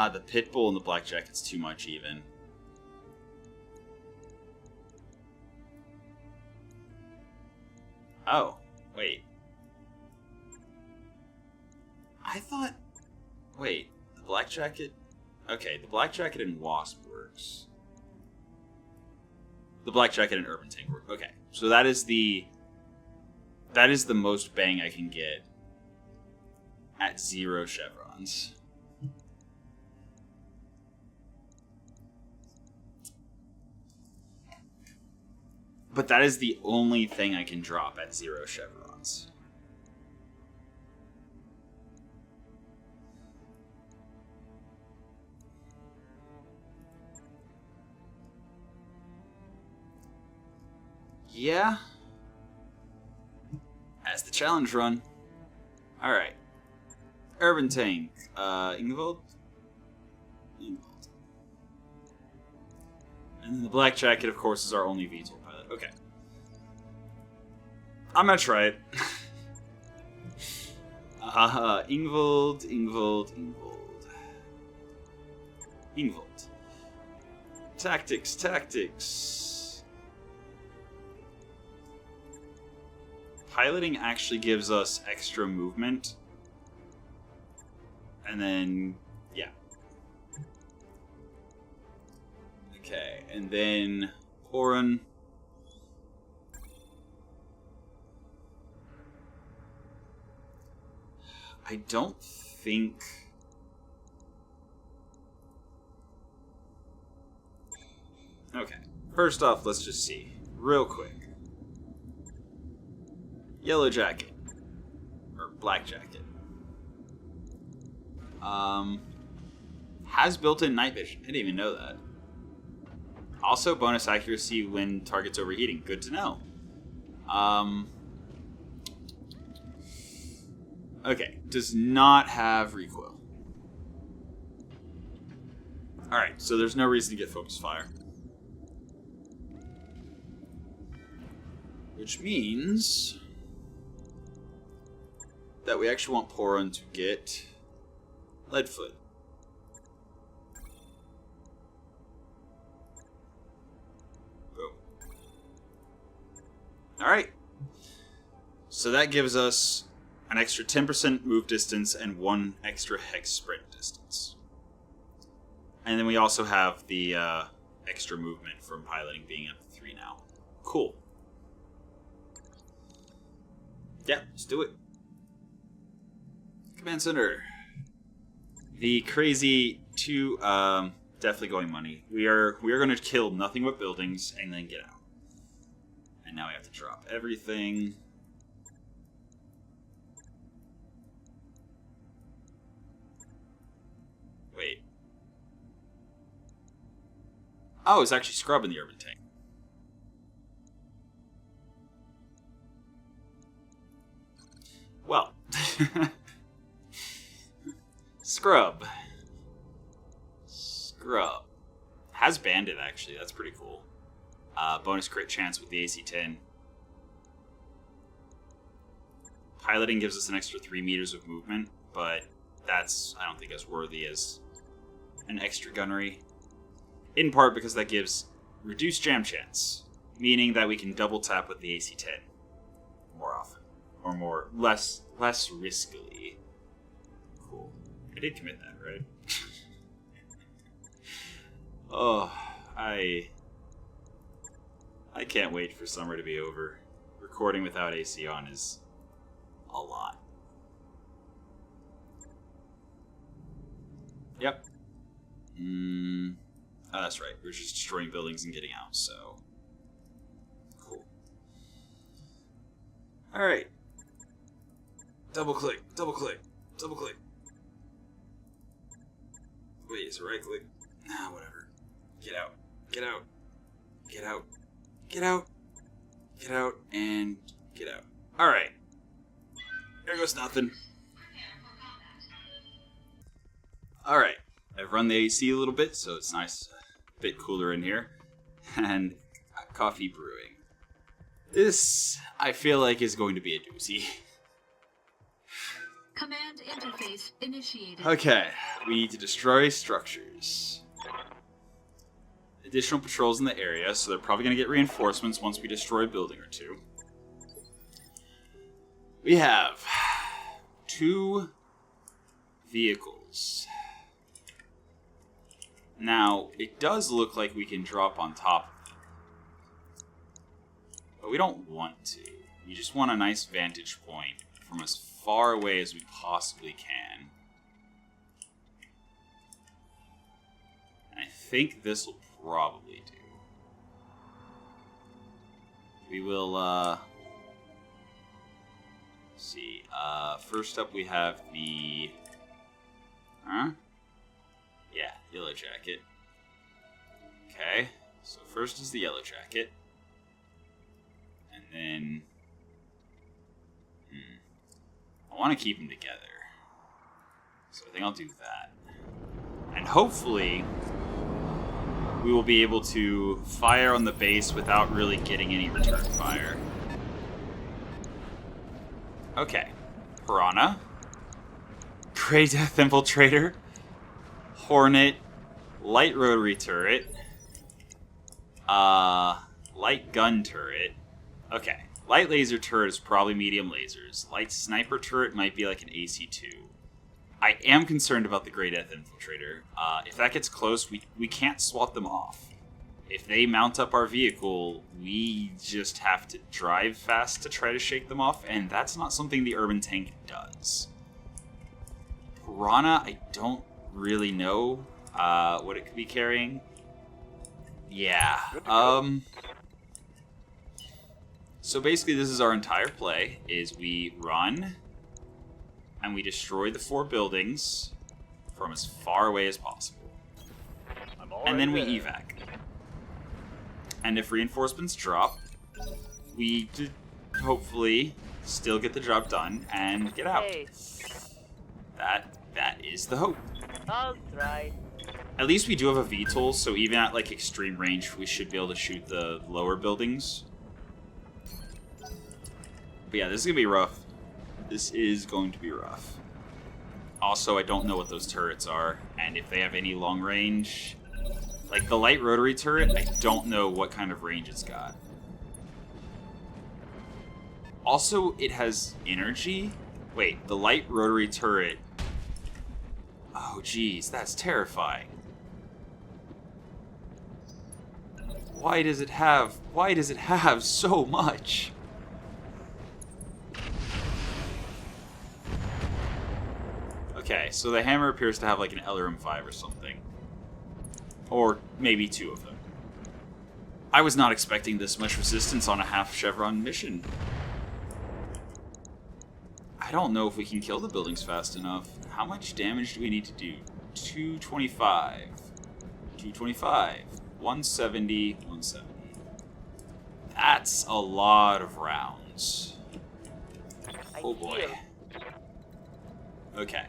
The Pitbull and the Black Jacket's too much, even. Oh, wait. I thought... Wait, the Black Jacket... Okay, the Black Jacket and Wasp works. The Black Jacket and Urban Tank work. Okay, so that is the most bang I can get at 0 chevrons. But that is the only thing I can drop at 0 chevrons. Yeah. That's the challenge run. Alright. Urban Tank. Inbuilt. And then the Black Jacket, of course, is our only VTOL pilot. Okay. I'm gonna try it. Ingvold. Tactics. piloting actually gives us extra movement. And then, yeah. Okay, and then Horan. I don't think... Okay, first off, let's just see, real quick. Yellow jacket. Or black jacket. Has built-in night vision. I didn't even know that. Also, bonus accuracy when target's overheating. Good to know. Okay, does not have recoil. Alright, so there's no reason to get focus fire. Which means that we actually want Poron to get Leadfoot. Boom. Alright. So that gives us an extra 10% move distance and 1 extra hex sprint distance. And then we also have the extra movement from piloting being up to 3 now. Cool. Yeah, let's do it. Command Center. The crazy 2, definitely going money. We are going to kill nothing but buildings and then get out. And now we have to drop everything. Wait. Oh, it's actually scrubbing the urban tank. Well. Scrub. Has bandit, actually. That's pretty cool. Bonus crit chance with the AC-10. Piloting gives us an extra 3 meters of movement, but that's, I don't think, as worthy as an extra gunnery. In part because that gives reduced jam chance, meaning that we can double tap with the AC-10 more often. Or less riskily. Cool. I did commit that, right? Oh, I can't wait for summer to be over. Recording without AC on is a lot. Yep. Oh, that's right. We're just destroying buildings and getting out, so... Cool. Alright. Double click. Wait, is it right click? Nah, whatever. Get out, and get out. Alright. There goes nothing. Alright. I've run the AC a little bit, so it's nice, a bit cooler in here. And coffee brewing. This, I feel like, is going to be a doozy. Command interface initiated. Okay, we need to destroy structures. Additional patrols in the area, so they're probably going to get reinforcements once we destroy a building or 2. We have 2 vehicles. Now, it does look like we can drop on top of them. But we don't want to. We just want a nice vantage point from as far away as we possibly can. And I think this will probably do. We will, see. First up we have the... Yeah, yellow jacket. Okay, so first is the yellow jacket. And then... I want to keep them together. So I think I'll do that. And hopefully, we will be able to fire on the base without really getting any return fire. Okay. Piranha. Prey Death Infiltrator. Hornet. Light Rotary Turret. Light Gun Turret. Okay. Light laser turret is probably medium lasers. Light sniper turret might be like an AC2. I am concerned about the Grey Death Infiltrator. If that gets close, we can't swat them off. If they mount up our vehicle, we just have to drive fast to try to shake them off, and that's not something the urban tank does. Piranha, I don't really know what it could be carrying. Yeah. So basically this is our entire play, is we run, and we destroy the 4 buildings from as far away as possible. And then we evac. And if reinforcements drop, we hopefully still get the job done and get out. Hey. That is the hope. I'll try. At least we do have a VTOL, so even at like extreme range, we should be able to shoot the lower buildings. But yeah, this is gonna be rough. This is going to be rough. Also, I don't know what those turrets are, and if they have any long range. Like the light rotary turret, I don't know what kind of range it's got. Also, it has energy. Wait, the light rotary turret. Oh, geez, that's terrifying. Why does it have so much? Okay, so the hammer appears to have like an LRM-5 or something. Or maybe 2 of them. I was not expecting this much resistance on a half chevron mission. I don't know if we can kill the buildings fast enough. How much damage do we need to do? 225. 225. 170. 170. That's a lot of rounds. Oh boy. Okay.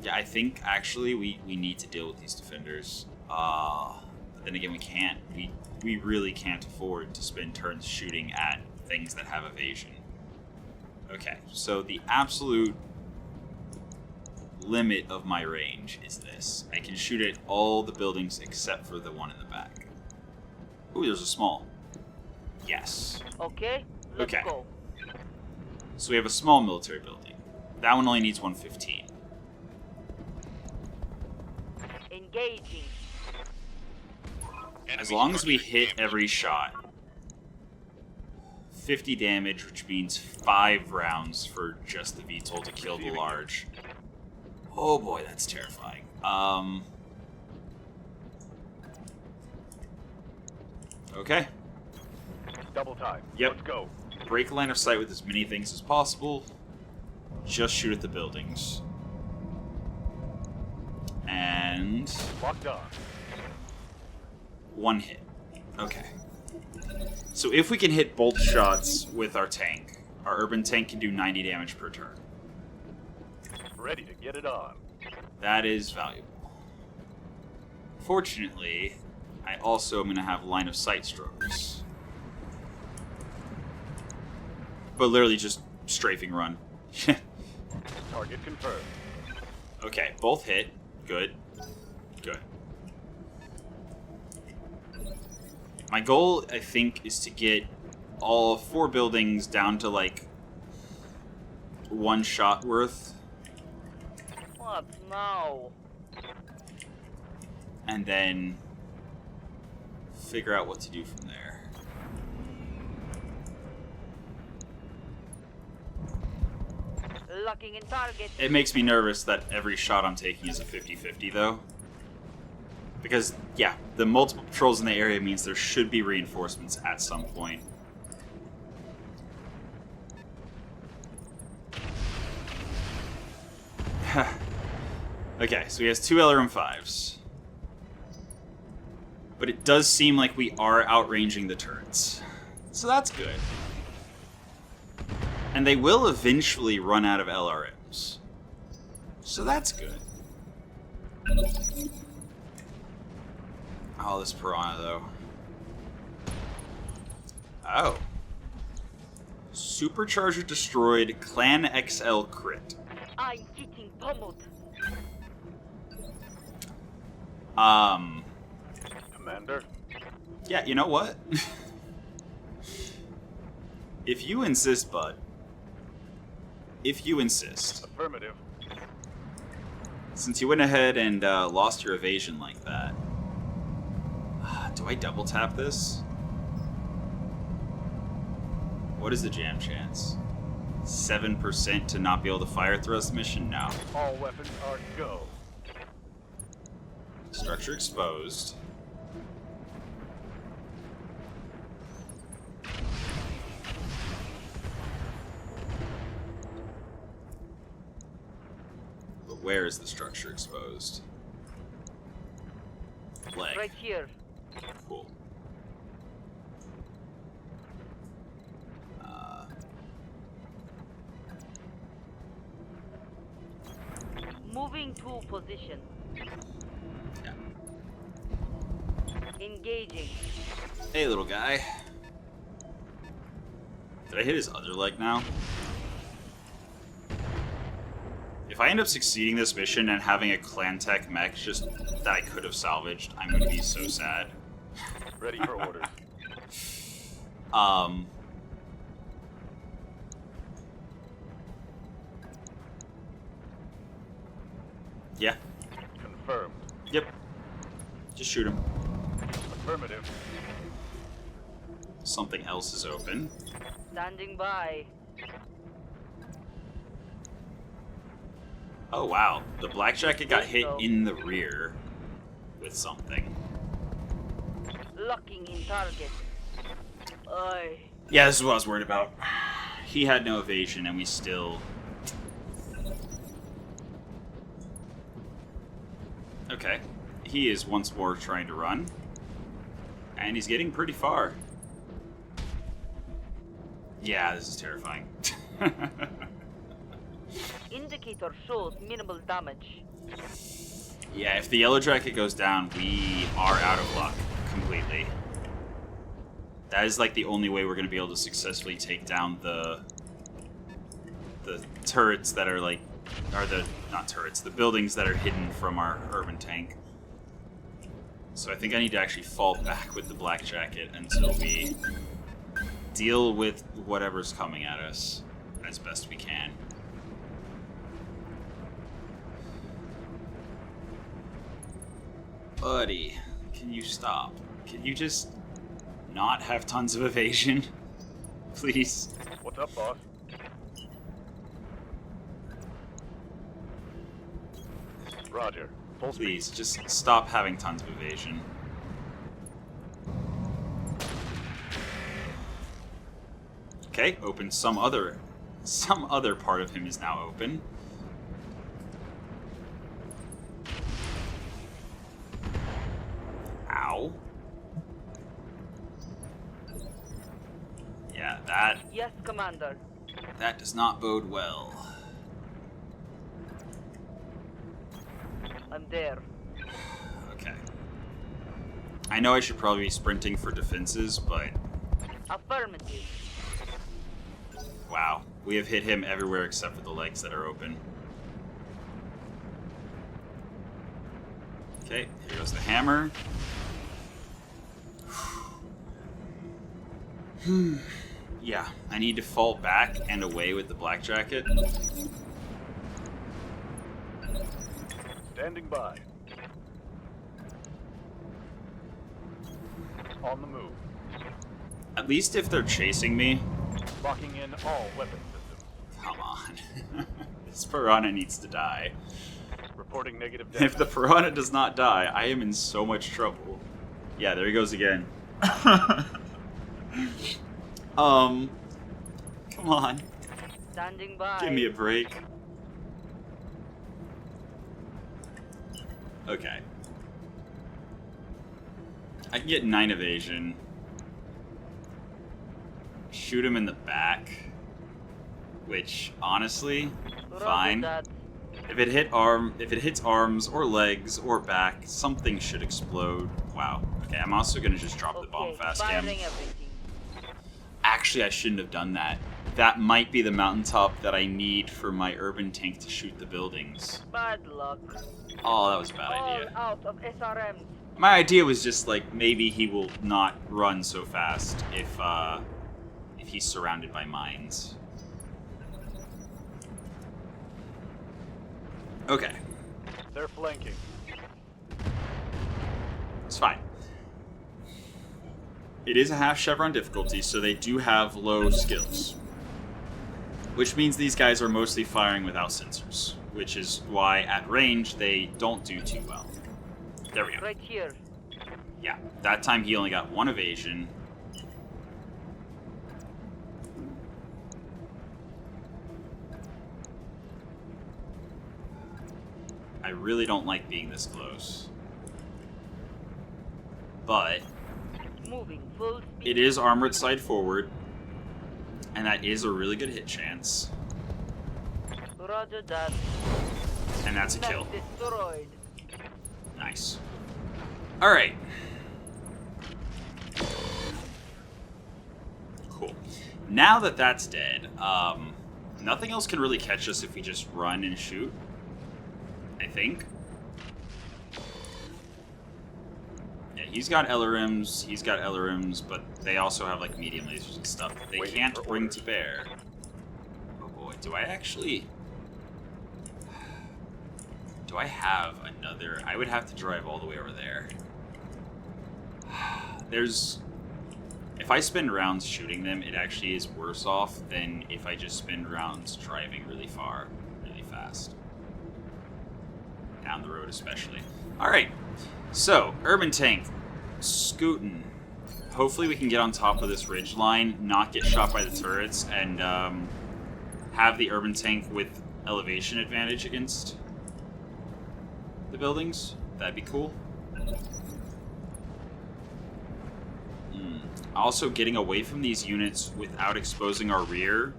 Yeah, I think actually we need to deal with these defenders. But then again, we can't. We really can't afford to spend turns shooting at things that have evasion. Okay, so the absolute limit of my range is this. I can shoot at all the buildings except for the one in the back. Ooh, there's a small. Yes. Okay, let's go. So we have a small military building. That one only needs 115. Engaging. As long as we hit every shot, 50 damage, which means 5 rounds for just the VTOL to kill the large. Oh boy, that's terrifying. Okay. Double time. Yep. Let's go. Break line of sight with as many things as possible. Just shoot at the buildings. And Locked on. 1 hit. Okay. So if we can hit both shots with our tank, our urban tank can do 90 damage per turn. Ready to get it on. That is valuable. Fortunately, I also am going to have line of sight strokes. But literally just strafing run. Target confirmed. Okay, both hit. Good. Good. My goal, I think, is to get all 4 buildings down to, like, 1 shot worth. What now? And then figure out what to do from there. Locking in target. It makes me nervous that every shot I'm taking is a 50-50, though. Because, yeah, the multiple patrols in the area means there should be reinforcements at some point. Okay, so he has 2 LRM-5s. But it does seem like we are outranging the turrets. So that's good. And they will eventually run out of LRMs. So that's good. Oh, this Piranha, though. Oh. Supercharger destroyed, Clan XL crit. I'm getting pummeled. Commander. Yeah, you know what? If you insist, bud. If you insist. Affirmative. Since you went ahead and lost your evasion like that. Do I double tap this? What is the jam chance? 7% to not be able to fire thrust mission? No. All weapons are go. Structure exposed. But where is the structure exposed? Leg. Right here. Cool. Moving to position. Yeah. Engaging. Hey, little guy. Did I hit his other leg now? If I end up succeeding this mission and having a clan tech mech just that I could have salvaged, I'm gonna be so sad. Ready for orders. Yeah. Confirmed. Yep. Just shoot him. Affirmative. Something else is open. Standing by. Oh wow, the black jacket got hit in the rear with something. Locking in target. Oi. Yeah, this is what I was worried about. He had no evasion and we still... Okay. He is once more trying to run. And he's getting pretty far. Yeah, this is terrifying. Indicator shows minimal damage. Yeah, if the yellow jacket goes down, we are out of luck completely. That is like the only way we're going to be able to successfully take down the turrets that are like, or the, not turrets, the buildings that are hidden from our urban tank. So I think I need to actually fall back with the black jacket until we deal with whatever's coming at us as best we can. Buddy, can you stop? Can you just not have tons of evasion? Please. What's up, boss? Roger. Full speed. Please, just stop having tons of evasion. Okay, open some other part of him is now open. Ow. Yeah, that Yes, Commander. does not bode well. I'm there. Okay. I know I should probably be sprinting for defenses, but Affirmative. wow. We have hit him everywhere except for the legs that are open. Okay, here goes the hammer. Yeah, I need to fall back and away with the black jacket. Standing by. On the move. At least if they're chasing me. Locking in all weapon systems. Come on. This piranha needs to die. Reporting negative damage. If the piranha does not die, I am in so much trouble. Yeah, there he goes again. Come on. Standing by. Give me a break. Okay. I can get 9 evasion. Shoot him in the back. Which, honestly, Roger fine. that. If it hits arms or legs or back, something should explode. Wow. Okay, I'm also gonna just drop the bomb Okay, fast cam. firing everything. Actually, I shouldn't have done that. That might be the mountaintop that I need for my urban tank to shoot the buildings. Bad luck. Oh, that was a bad All idea. out of SRMs. My idea was just like maybe he will not run so fast if he's surrounded by mines. Okay. They're flanking. It's fine. It is a half chevron difficulty, so they do have low skills. Which means these guys are mostly firing without sensors. Which is why, at range, they don't do too well. There we go. Right here. Yeah, that time he only got 1 evasion. I really don't like being this close. But Moving full speed. it is armored side forward, and that is a really good hit chance. Roger that. And that's a kill. Mech destroyed. Nice. Alright. Cool. Now that that's dead, nothing else can really catch us if we just run and shoot. I think. Yeah, he's got LRMs, he's got LRMs, but they also have like medium lasers and stuff that they Waiting can't for bring orders. to bear. Oh boy, do I actually... Do I have another... I would have to drive all the way over there. There's... If I spend rounds shooting them, it actually is worse off than if I just spend rounds driving really far, really fast. Down the road especially. Alright, so, urban tank, scooting. Hopefully we can get on top of this ridge line, not get shot by the turrets, and have the urban tank with elevation advantage against the buildings. That'd be cool. Also getting away from these units without exposing our rear.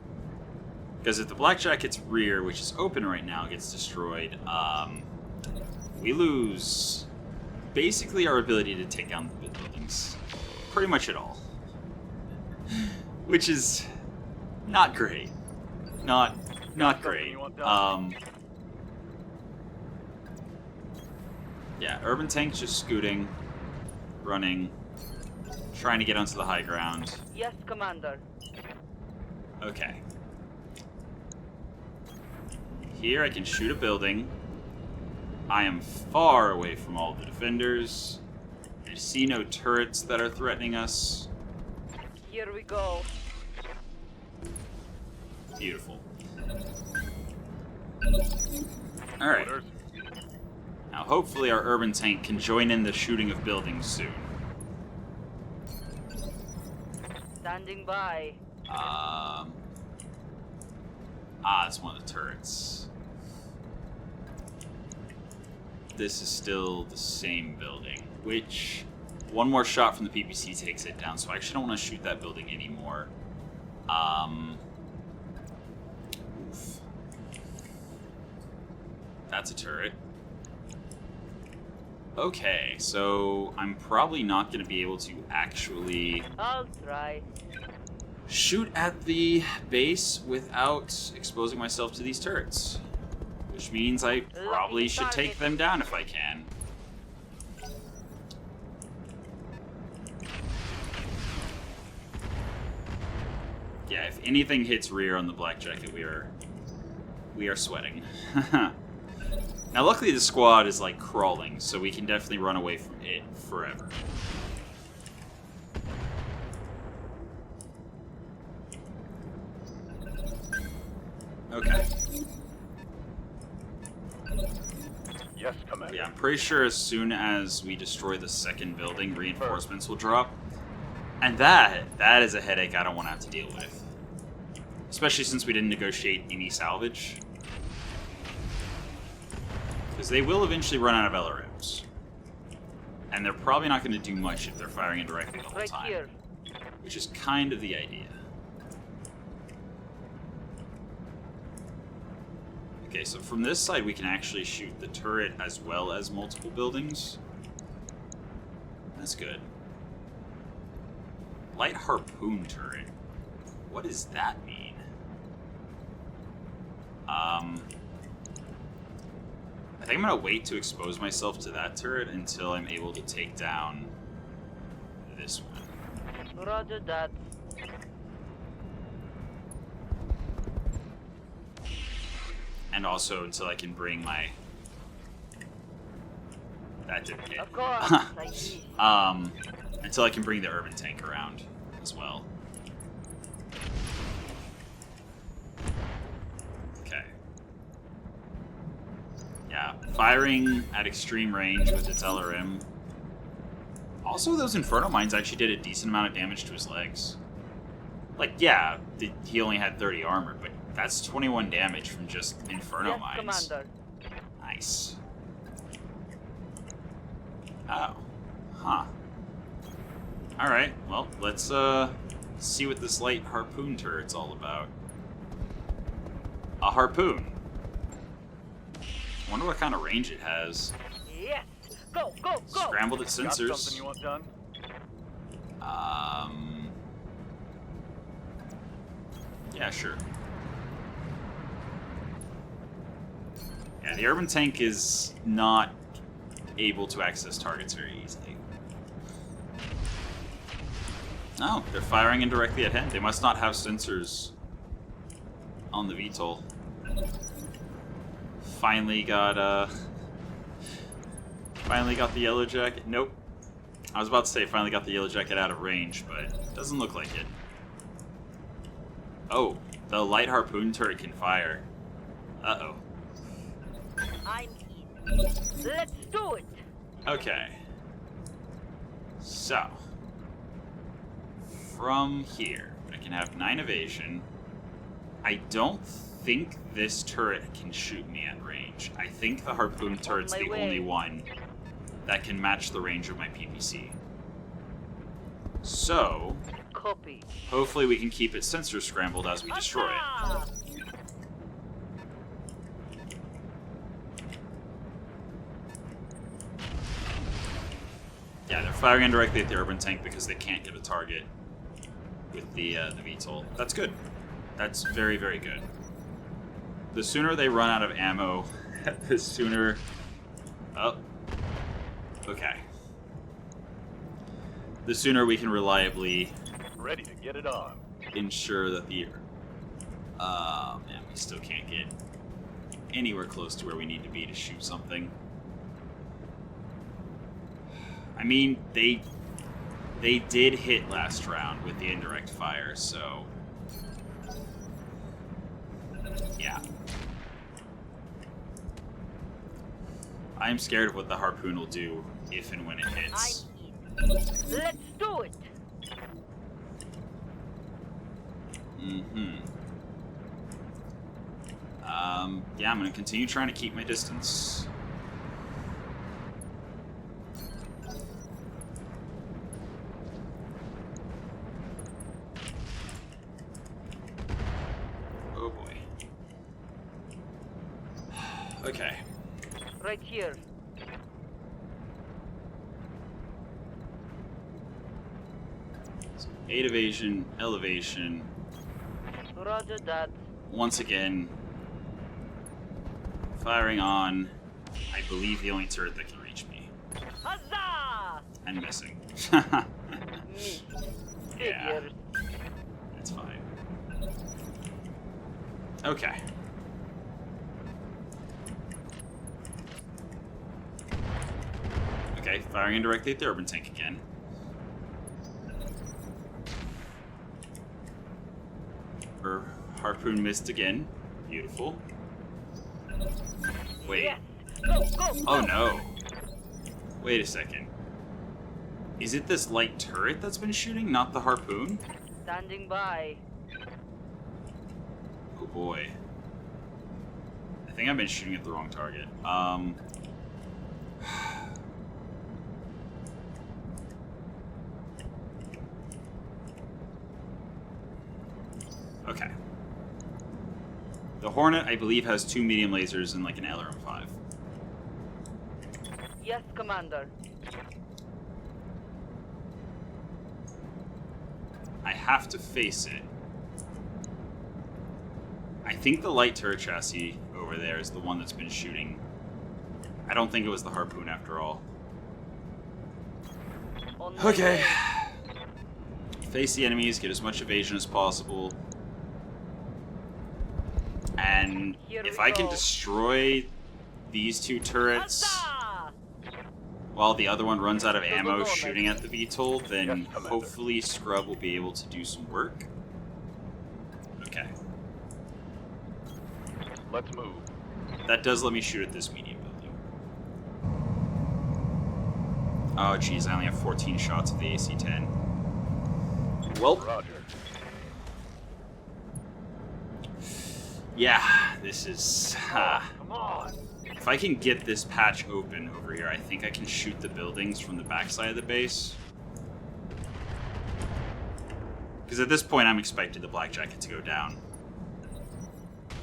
Because if the Blackjacket's rear, which is open right now, gets destroyed, we lose basically our ability to take down the buildings. Pretty much at all. Which is not great. Not great. Yeah, urban tank's just scooting, running, trying to get onto the high ground. Yes, Commander. Okay. Here I can shoot a building. I am far away from all the defenders. I see no turrets that are threatening us. Here we go. Beautiful. Alright. Orders. Now hopefully our urban tank can join in the shooting of buildings soon. Standing by. It's one of the turrets. This is still the same building, which one more shot from the PPC takes it down, so I actually don't want to shoot that building anymore. Oof. That's a turret. Okay, so I'm probably not going to be able to actually I'll try. shoot at the base without exposing myself to these turrets. Which means I probably should take them down if I can. Yeah, if anything hits rear on the Blackjacket, we are sweating. Now luckily the squad is like crawling, so we can definitely run away from it forever. Okay. Yes, Commander. Yeah, I'm pretty sure as soon as we destroy the second building, reinforcements will drop. And that is a headache I don't want to have to deal with. Especially since we didn't negotiate any salvage. Because they will eventually run out of LRMs. And they're probably not going to do much if they're firing indirectly the whole Right time. here. Which is kind of the idea. Okay, so from this side we can actually shoot the turret as well as multiple buildings. That's good. Light harpoon turret. What does that mean? I think I'm gonna wait to expose myself to that turret until I'm able to take down this one. Roger that. And also until I can bring my... That didn't hit. Of course, I see. Until I can bring the urban tank around as well. Okay. Yeah, firing at extreme range with its LRM. Also, those Inferno Mines actually did a decent amount of damage to his legs. Like, yeah, he only had 30 armor, but that's 21 damage from just Inferno Yes, Mines. Commander. Nice. Oh. Huh. Alright, well, let's see what this light harpoon turret's all about. A harpoon. I wonder what kind of range it has. Yes. Go, go, go. Scrambled its Got sensors. something you want done? Yeah, sure. Yeah, the urban tank is not able to access targets very easily. Oh, they're firing indirectly at him. They must not have sensors on the VTOL. Finally got the yellow jacket. Nope. I was about to say finally got the yellow jacket out of range, but it doesn't look like it. Oh, the light harpoon turret can fire. Uh-oh. I'm in. Let's do it. Okay. So, from here, I can have 9 evasion. I don't think this turret can shoot me at range. I think the harpoon turret's my the way. only one that can match the range of my PPC. So, Copy. hopefully we can keep its sensors scrambled as we destroy it. Huzzah! Yeah, they're firing indirectly at the urban tank because they can't get a target with the VTOL. That's good. That's very, very good. The sooner they run out of ammo, the sooner... Oh. Okay. The sooner we can reliably Ready to get it on. ensure that the... man, we still can't get anywhere close to where we need to be to shoot something. I mean, they did hit last round with the indirect fire, so... Yeah. I'm scared of what the harpoon will do if and when it hits. I'm in. Let's do it. Yeah, I'm gonna continue trying to keep my distance. Oh boy. Okay. Right here. So 8 evasion, elevation. Roger that. Once again, firing on, I believe, the only turret that can reach me. Huzzah! And missing. Me. Yeah. Figures. That's fine. Okay. Okay, firing indirectly at the urban tank again. Her harpoon missed again. Beautiful. Wait. Yes. Go, go, go. Oh no. Wait a second. Is it this light turret that's been shooting, not the harpoon? Standing by. Oh boy. I think I've been shooting at the wrong target. Okay. The Hornet, I believe, has 2 medium lasers and like an LRM-5. Yes, Commander. I have to face it. I think the light turret chassis over there is the one that's been shooting I don't think it was the harpoon after all. Okay. Face the enemies, get as much evasion as possible. And if I can destroy these two turrets while the other one runs out of ammo shooting at the VTOL, then hopefully Scrub will be able to do some work. Okay. Let's move. That does let me shoot at this medium building. Oh, geez, I only have 14 shots of the AC-10. Well, Roger. yeah, this is... Come on. If I can get this patch open over here, I think I can shoot the buildings from the backside of the base. Because at this point, I'm expecting the Black Jacket to go down.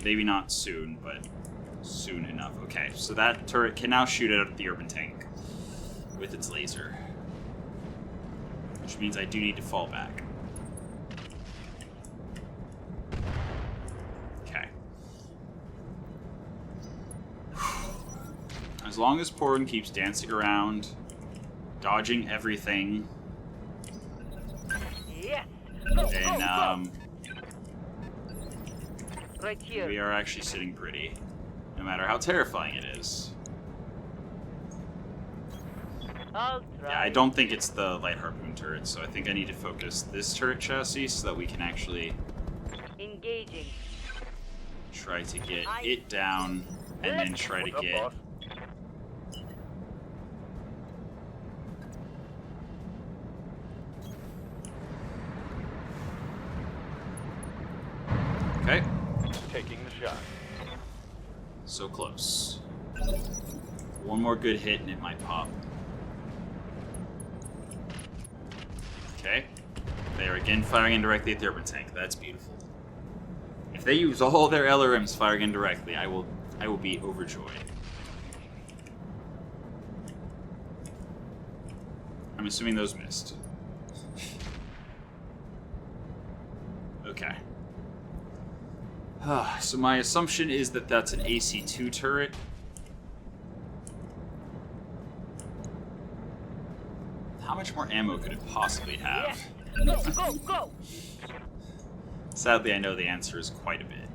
Maybe not soon, but soon enough. Okay, so that turret can now shoot at the urban tank with its laser. Which means I do need to fall back. Okay. As long as Porn keeps dancing around, dodging everything, then right here. we are actually sitting pretty, no matter how terrifying it is. I'll try. Yeah, I don't think it's the light harpoon turret, so I think I need to focus this turret chassis so that we can actually Engaging. try to get it down and then try to What's up, get... boss? Okay, Taking the shot. so close. One more good hit and it might pop. Okay, they are again firing indirectly at the urban tank. That's beautiful. If they use all their LRMs firing indirectly, I will be overjoyed. I'm assuming those missed. Okay. So my assumption is that that's an AC2 turret. How much more ammo could it possibly have? Yes. Go, go, go. Sadly, I know the answer is quite a bit.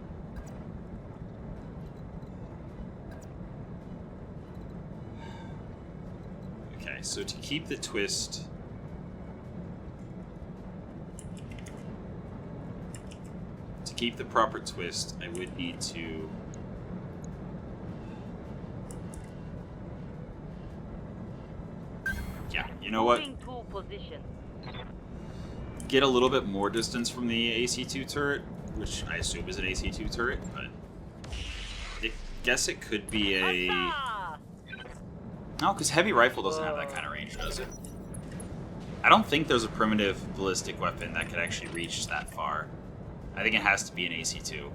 Okay, so to keep the twist... To keep the proper twist, I would need to... Yeah, you know what? Moving to position. Get a little bit more distance from the AC2 turret, which I assume is an AC2 turret, but I guess it could be a... Huzzah! No, because heavy rifle doesn't have that kind of range, does it? I don't think there's a primitive ballistic weapon that could actually reach that far. I think it has to be an AC2.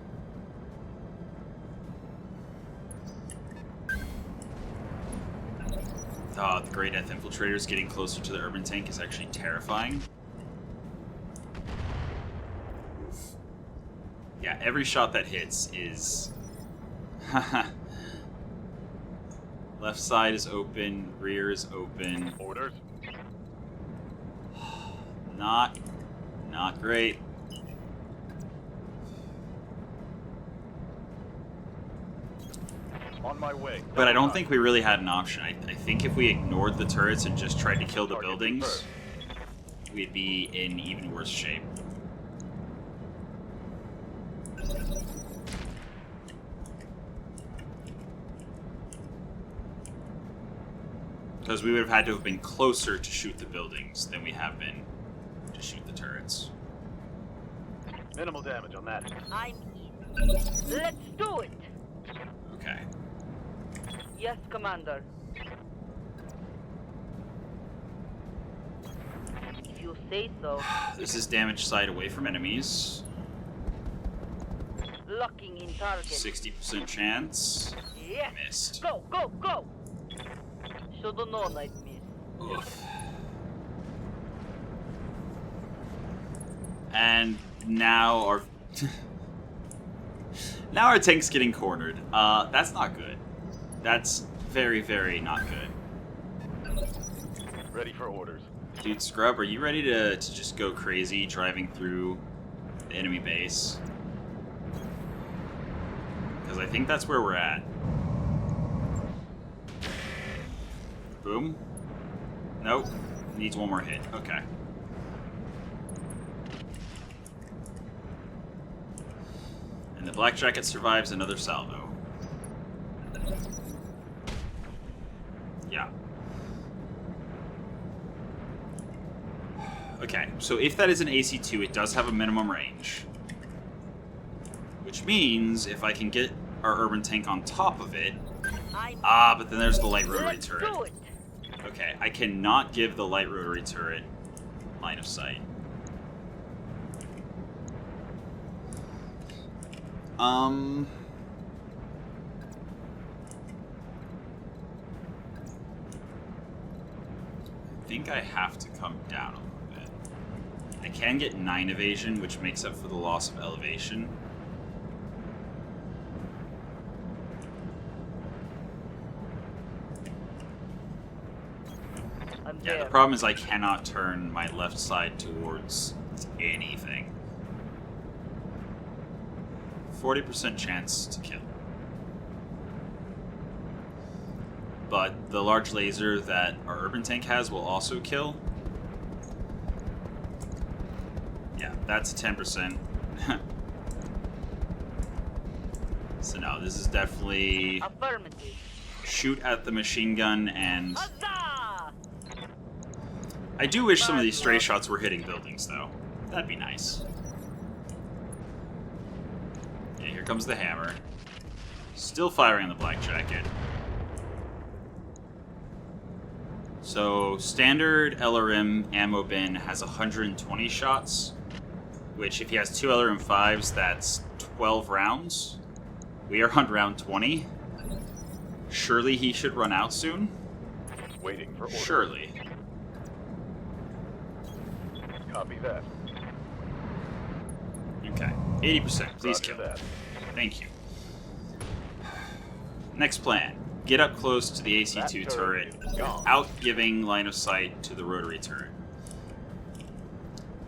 The Grey Death Infiltrators getting closer to the urban tank is actually terrifying. Oof. Yeah, every shot that hits is... Left side is open, rear is open. Orders. Not great. On my way. But I don't think we really had an option. I think if we ignored the turrets and just tried to kill the Target buildings, we'd be in even worse shape. Because we would have had to have been closer to shoot the buildings than we have been to shoot the turrets. Minimal damage on that. I'm in. Let's do it. Okay. Yes, Commander. If you say so. This is damage side away from enemies. Locking in target. 60% chance. Yes. Missed. Go, go, go. Should've known I'd miss. Oof. And now our now our tank's getting cornered. That's not good. That's very, very not good. Ready for orders. Dude, Scrub, are you ready to just go crazy driving through the enemy base? Because I think that's where we're at. Boom. Nope. Needs one more hit. Okay. And the Black Jacket survives another salvo. Yeah. Okay, so if that is an AC2, it does have a minimum range. Which means if I can get our urban tank on top of it... but then there's the light rotary turret. Okay, I cannot give the light rotary turret line of sight. I think I have to come down a little bit. I can get 9 evasion, which makes up for the loss of elevation. Yeah, the problem is I cannot turn my left side towards anything. 40% chance to kill. But the large laser that our urban tank has will also kill. Yeah, that's a 10%. So no, this is definitely shoot at the machine gun and... I do wish some of these stray shots were hitting buildings, though. That'd be nice. Yeah, here comes the hammer. Still firing on the Black Jacket. So, standard LRM ammo bin has 120 shots, which if he has 2 LRM5s, that's 12 rounds. We are on round 20. Surely he should run out soon? Waiting for orders. Surely. Copy that. Okay. 80%. Please Roger kill. that. Thank you. Next plan. Get up close to the AC2 turret without giving line of sight to the rotary turret.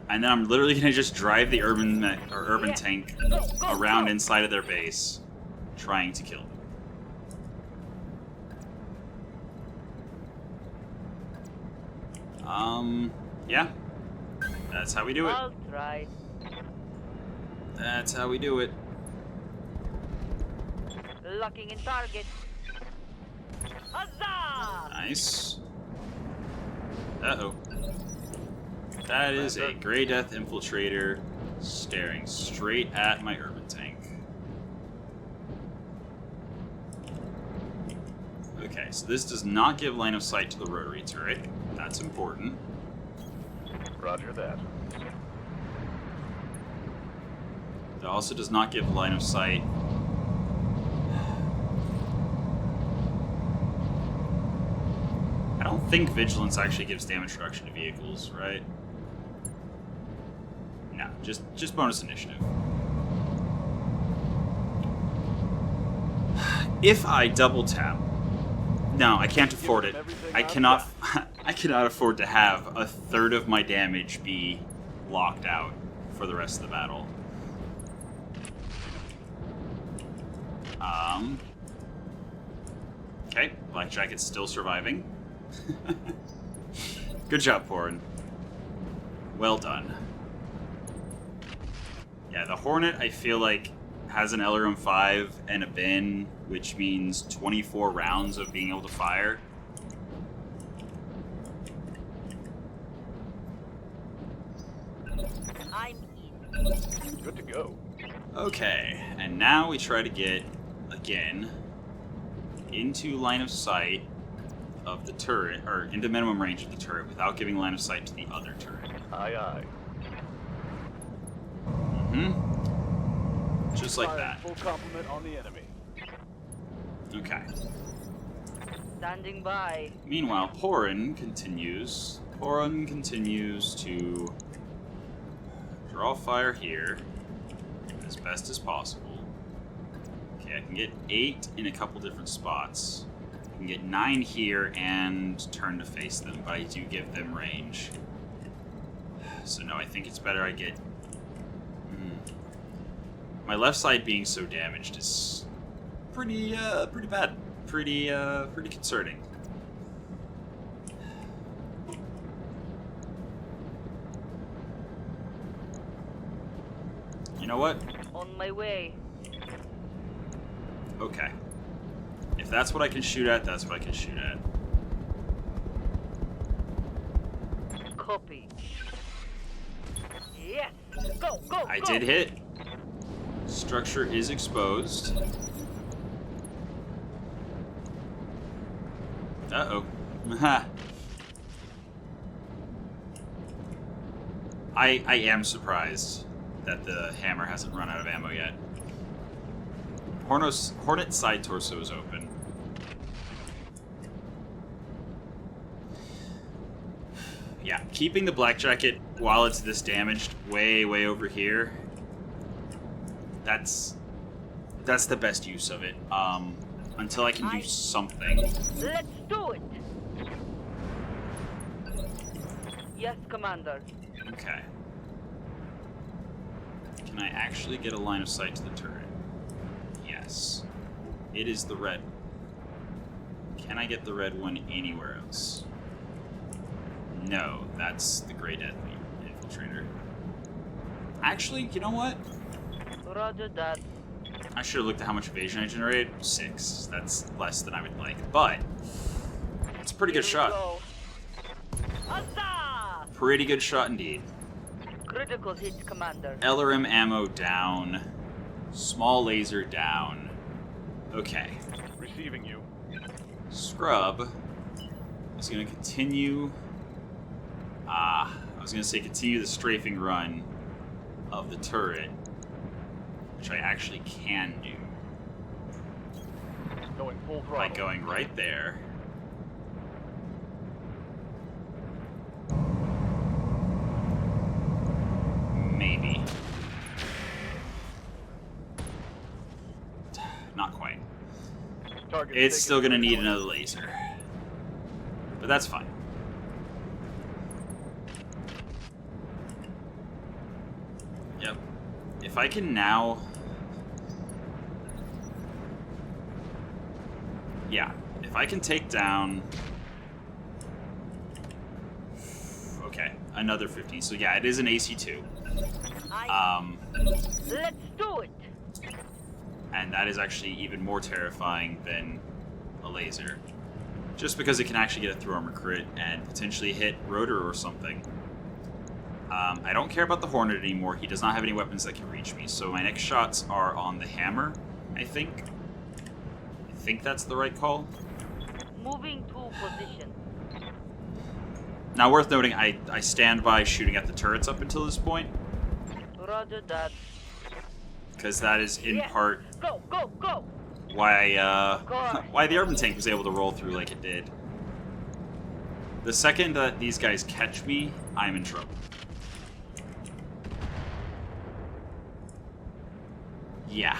And then I'm literally going to just drive the urban tank around inside of their base, trying to kill them. Yeah. That's how we do it. I'll try. That's how we do it. Locking in target. Huzzah! Nice. Uh-oh. That is a Grey Death Infiltrator staring straight at my urban tank. Okay, so this does not give line of sight to the rotary turret. That's important. Roger that. It also does not give line of sight. I don't think Vigilance actually gives damage reduction to vehicles, right? No, just bonus initiative. If I double tap... No, I can't afford it. I cannot afford to have a third of my damage be locked out for the rest of the battle. Okay, Black Jacket's still surviving. Good job, Porin. Well done. Yeah, the Hornet, I feel like, has an LRM 5 and a bin, which means 24 rounds of being able to fire. I'm in. Good to go. Okay, and now we try to get, again, into line of sight of the turret, or into minimum range of the turret without giving line of sight to the other turret. Aye, aye. Mm-hmm. Just like Firing that. Full complement on the enemy. Okay. Standing by. Meanwhile, Porin continues. Porin continues to draw fire here as best as possible. Okay, I can get 8 in a couple different spots. I can get 9 here and turn to face them, but I do give them range. So no, I think it's better I get... My left side being so damaged is pretty bad. Pretty concerning. You know what? On my way. Okay. If that's what I can shoot at, that's what I can shoot at. Copy. Yes! Go, go, I go! did hit. Structure is exposed. Uh-oh. I am surprised that the hammer hasn't run out of ammo yet. Hornet side torso is open. Yeah, keeping the black jacket while it's this damaged way over here. That's the best use of it. Until I can do something. Let's do it! Yes, Commander. Okay. Can I actually get a line of sight to the turret? Yes. It is the red. Can I get the red one anywhere else? No, that's the Grey Deadly Infiltrator. Actually, you know what? Roger that. I should have looked at how much evasion I generated. 6. That's less than I would like, but it's a pretty good Here we shot. go. Huzzah! Pretty good shot indeed. Critical hit, Commander. LRM ammo down. Small laser down. Okay. Receiving you. Scrub is going to continue. I was going to say continue the strafing run of the turret, which I actually can do Going full by throttle. going right there. Maybe. Not quite. Target It's taken still going to need territory. another laser. But that's fine. Yep. If I can now... Yeah. If I can take down... Okay. Another 50. So yeah, it is an AC2. Let's do it! And that is actually even more terrifying than a laser. Just because it can actually get a through armor crit and potentially hit Rotor or something. I don't care about the Hornet anymore. He does not have any weapons that can reach me. So my next shots are on the hammer, I think. I think that's the right call. Moving to position. Now, worth noting, I stand by shooting at the turrets up until this point. Roger that. Because that is in Yes. part Go, go, go! why course. why the Urban Tank was able to roll through like it did. The second that these guys catch me, I'm in trouble. Yeah.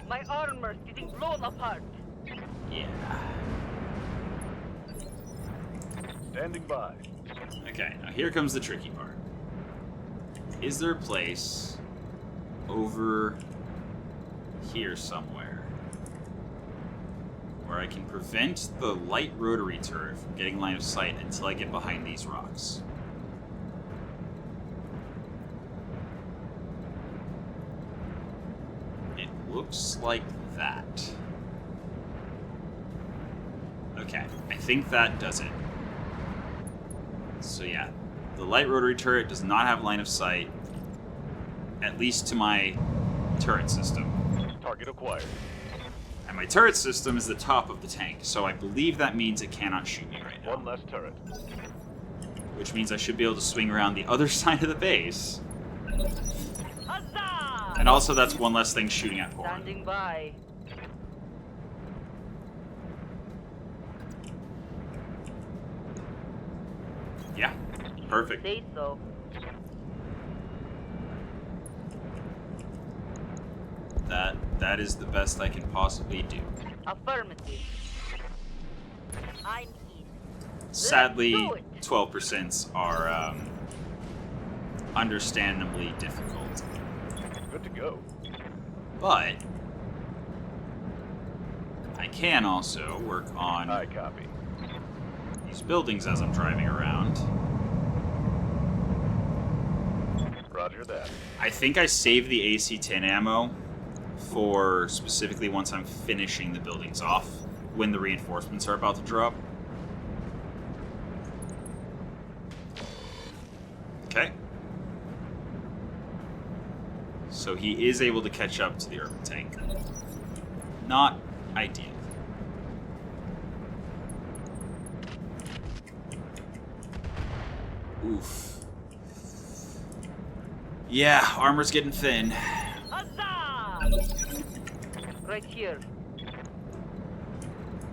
My armor's getting blown apart. Yeah. Standing by. Okay, now here comes the tricky part. Is there a place over here somewhere where I can prevent the light rotary turret from getting line of sight until I get behind these rocks? It looks like that. Okay, I think that does it. So yeah, the light rotary turret does not have line of sight, at least to my turret system. Target acquired. And my turret system is the top of the tank, so I believe that means it cannot shoot me right now. One less turret. Which means I should be able to swing around the other side of the base. Huzzah! And also that's one less thing shooting at Horn. Standing by. Yeah, perfect. Say so. That is the best I can possibly do. Affirmative. I'm in. Sadly, Let's do it. 12% are understandably difficult. Good to go. But I can also work on I copy. these buildings as I'm driving around. Roger that. I think I save the AC-10 ammo for specifically once I'm finishing the buildings off, when the reinforcements are about to drop. Okay. So he is able to catch up to the urban tank. Not ideal. Oof. Yeah, armor's getting thin. Huzzah! Right here.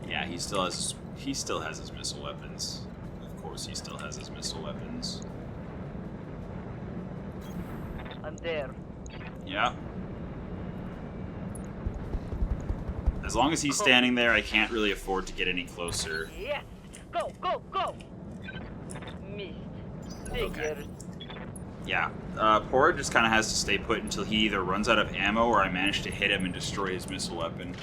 Yeah, he still has his missile weapons. Of course he still has his missile weapons. I'm there. Yeah. As long as he's standing there, I can't really afford to get any closer. Yes. Go, go, go. Missed. Figures. Yeah. Pora just kind of has to stay put until he either runs out of ammo or I manage to hit him and destroy his missile weapon.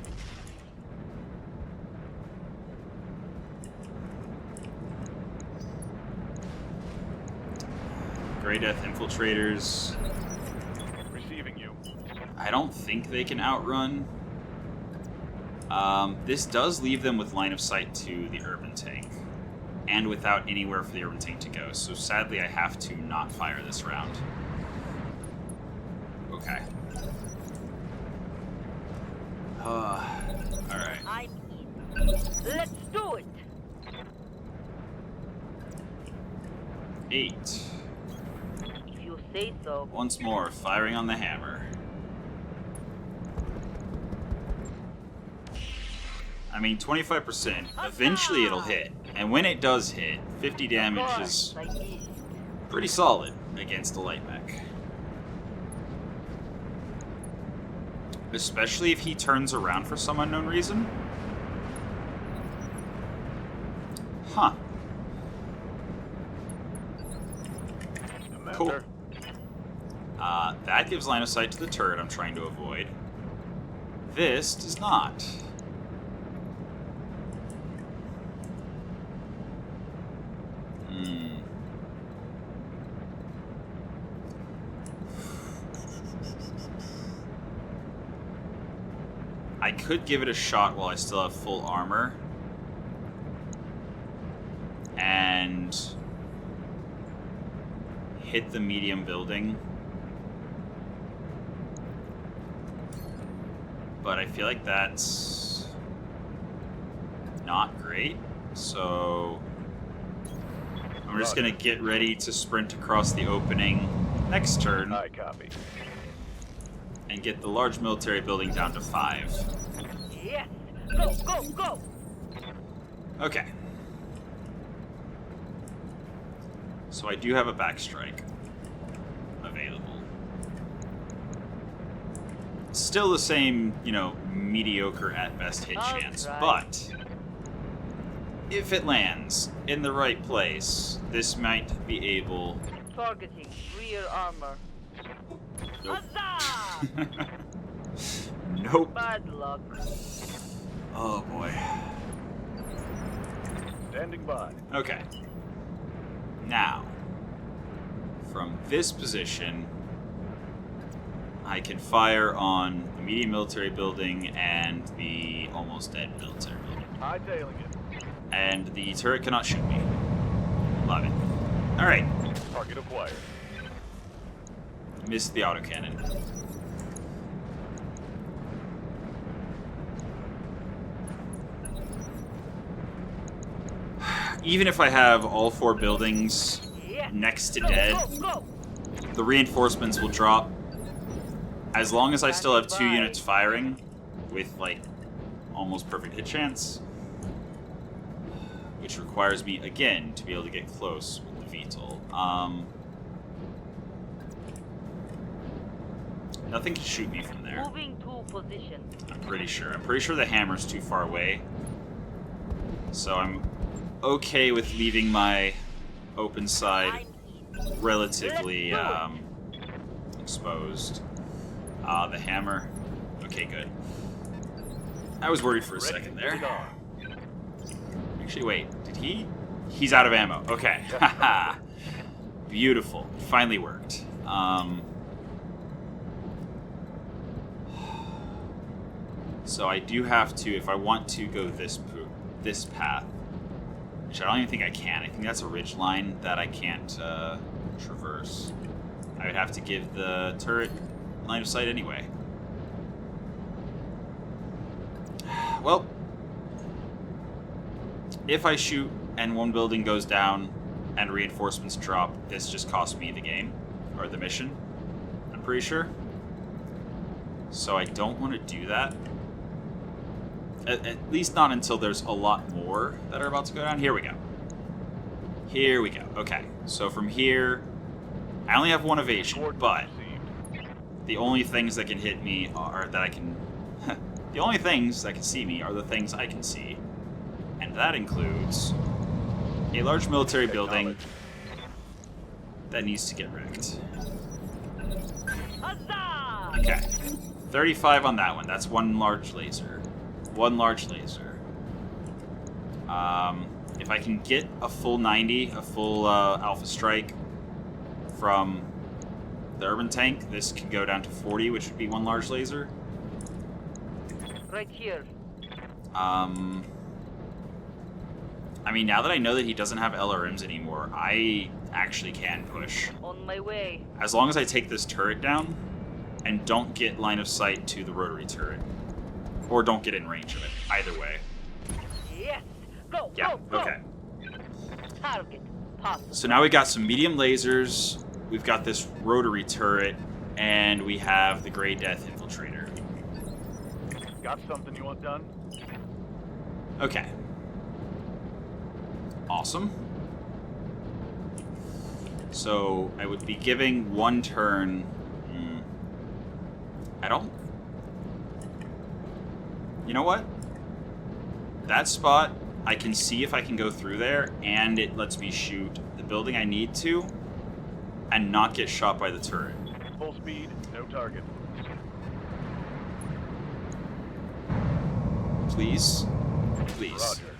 Grey Death Infiltrators. Receiving you. I don't think they can outrun. This does leave them with line of sight to the urban tank. And without anywhere for the urban tank to go. So sadly, I have to not fire this round. Okay. Alright. I'm in. Let's do it. 8. If you say so. Once more, firing on the hammer. I mean, 25%. Eventually it'll hit. And when it does hit, 50 damage is pretty solid against a light mech. Especially if he turns around for some unknown reason. Huh. Cool. That gives line of sight to the turret I'm trying to avoid. This does not. I could give it a shot while I still have full armor. And hit the medium building. But I feel like that's not great. So I'm just gonna get ready to sprint across the opening next turn. I copy. And get the large military building down to 5. Yes. Go, go, go. Okay. So I do have a backstrike available. Still the same, mediocre at best hit chance, but if it lands in the right place, this might be able... Targeting rear armor. Nope. Huzzah! Nope. Bad luck. Oh boy. Standing by. Okay. Now, from this position, I can fire on the medium military building and the almost dead military building. Hightailing it. And the turret cannot shoot me. Love it. Alright. Target acquired. Missed the autocannon. Even if I have all 4 buildings next to dead, the reinforcements will drop. As long as I still have 2 units firing with, almost perfect hit chance, which requires me, again, to be able to get close with the VTOL. Nothing can shoot me from there. Moving to position. I'm pretty sure. I'm pretty sure the hammer's too far away. So I'm okay with leaving my open side relatively exposed. The hammer. Okay, good. I was worried for a second there. Actually, wait. Did he? He's out of ammo. Okay. Haha. Beautiful. Finally worked. So I do have to, if I want to go this path, which I don't even think I can. I think that's a ridge line that I can't traverse. I would have to give the turret line of sight anyway. Well, if I shoot and one building goes down and reinforcements drop, this just costs me the game, or the mission, I'm pretty sure. So I don't want to do that. At least not until there's a lot more that are about to go down. Here we go. Here we go. Okay, so from here, I only have one evasion, but the only things that can hit me are that I can... the only things that can see me are the things I can see. And that includes a large military building that needs to get wrecked. Okay. 35 on that one. That's one large laser. One large laser. If I can get a full 90, a full Alpha Strike from the urban tank, this can go down to 40, which would be one large laser. Right here. I mean, now that I know that he doesn't have LRMs anymore, I actually can push. On my way. As long as I take this turret down and don't get line of sight to the rotary turret. Or don't get in range of it. Either way. Yes. Go. Yeah, Go. Go. okay. Target. Possible. So now we got some medium lasers, we've got this rotary turret, and we have the Grey Death Infiltrator. Got something you want done? Okay. Awesome. So I would be giving one turn. I don't... You know what? That spot, I can see if I can go through there, and it lets me shoot the building I need to, and not get shot by the turret. Full speed, no target. Please. Please. Roger.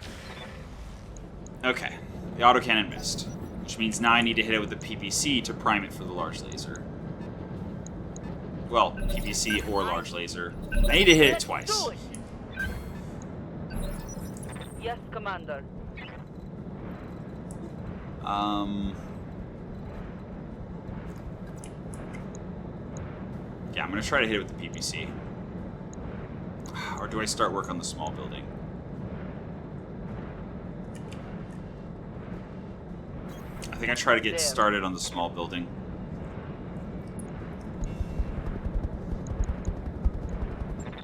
Okay. The autocannon missed, which means now I need to hit it with the PPC to prime it for the large laser. Well, PPC or large laser. I need to hit it twice. Yes, Commander. Yeah, I'm gonna try to hit it with the PPC. Or do I start work on the small building? I think I try to get started on the small building.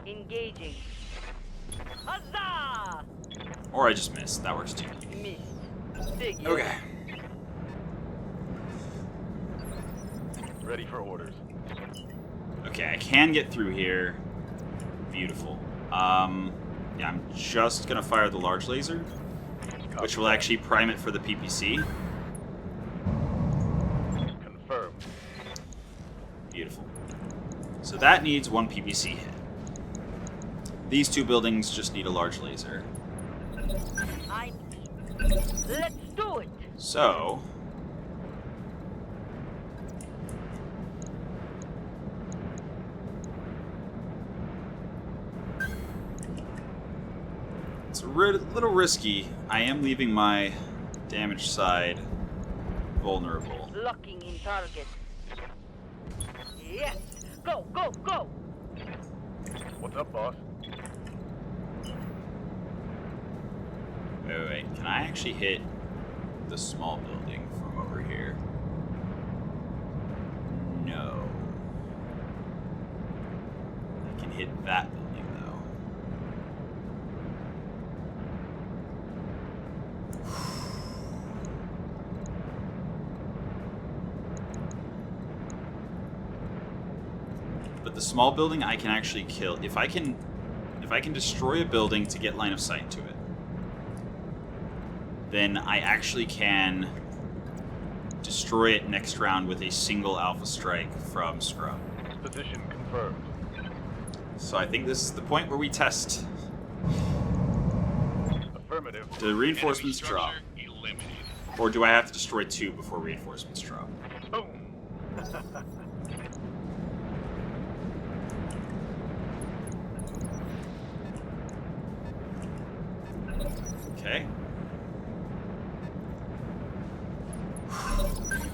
Engaging. Huzzah! Or I just missed. That works too. Missed. Big Okay. Ready for orders. Okay, I can get through here. Beautiful. Yeah, I'm just gonna fire the large laser, which will actually prime it for the PPC. Confirmed. Beautiful. So that needs one PPC hit. These two buildings just need a large laser. Let's do it. So... it's a little risky. I am leaving my damage side vulnerable. Locking in target. Yes. Go, go, go. What's up, boss? Wait. Can I actually hit the small building from over here? No. I can hit that building, though. But the small building I can actually kill. If I can destroy a building to get line of sight to it, then I actually can destroy it next round with a single alpha strike from scrub. Position confirmed. So I think this is the point where we test. Affirmative. Do the reinforcements drop? Eliminated. Or do I have to destroy 2 before reinforcements drop? Boom. Okay.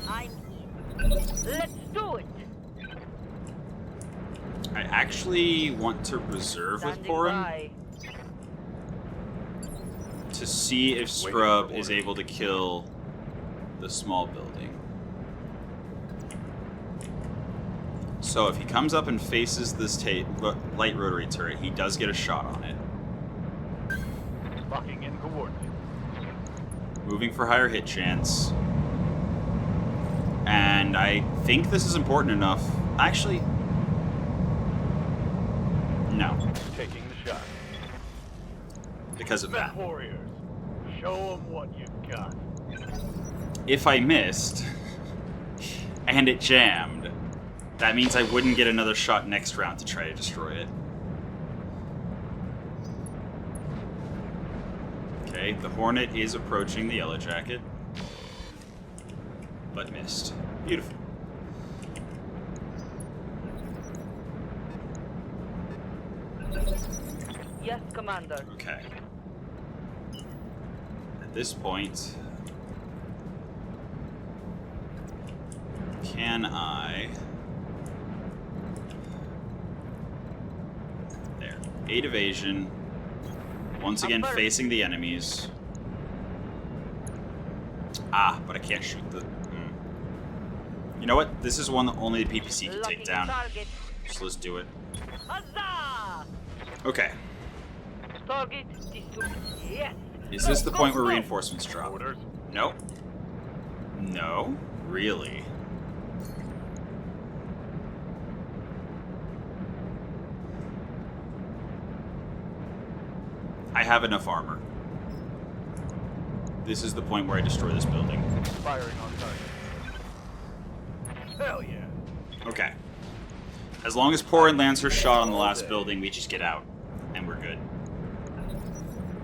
I'm in. Let's do it. I actually want to reserve with Standing Porin by. to see if Scrub is able to kill the small building. So if he comes up and faces this light rotary turret, he does get a shot on it. Locking in coordinates. Moving for higher hit chance. And I think this is important enough. Actually, no. Taking the shot. Because of that. Mechwarriors. Show them what you got. If I missed, and it jammed, that means I wouldn't get another shot next round to try to destroy it. Okay, the Hornet is approaching the Yellow Jacket, but missed. Beautiful. Yes, Commander. Okay. At this point, can I... There. 8 evasion. Once again, facing the enemies. Ah, but I can't shoot the... You know what? This is one that only the PPC can take down. So let's do it. Huzzah! Okay. Target destroyed. Yes. Is this the point where reinforcements drop? Orders. Nope. No? Really? I have enough armor. This is the point where I destroy this building. Firing on target. Hell yeah. Okay. As long as Porin lands her shot on the last building, we just get out. And we're good.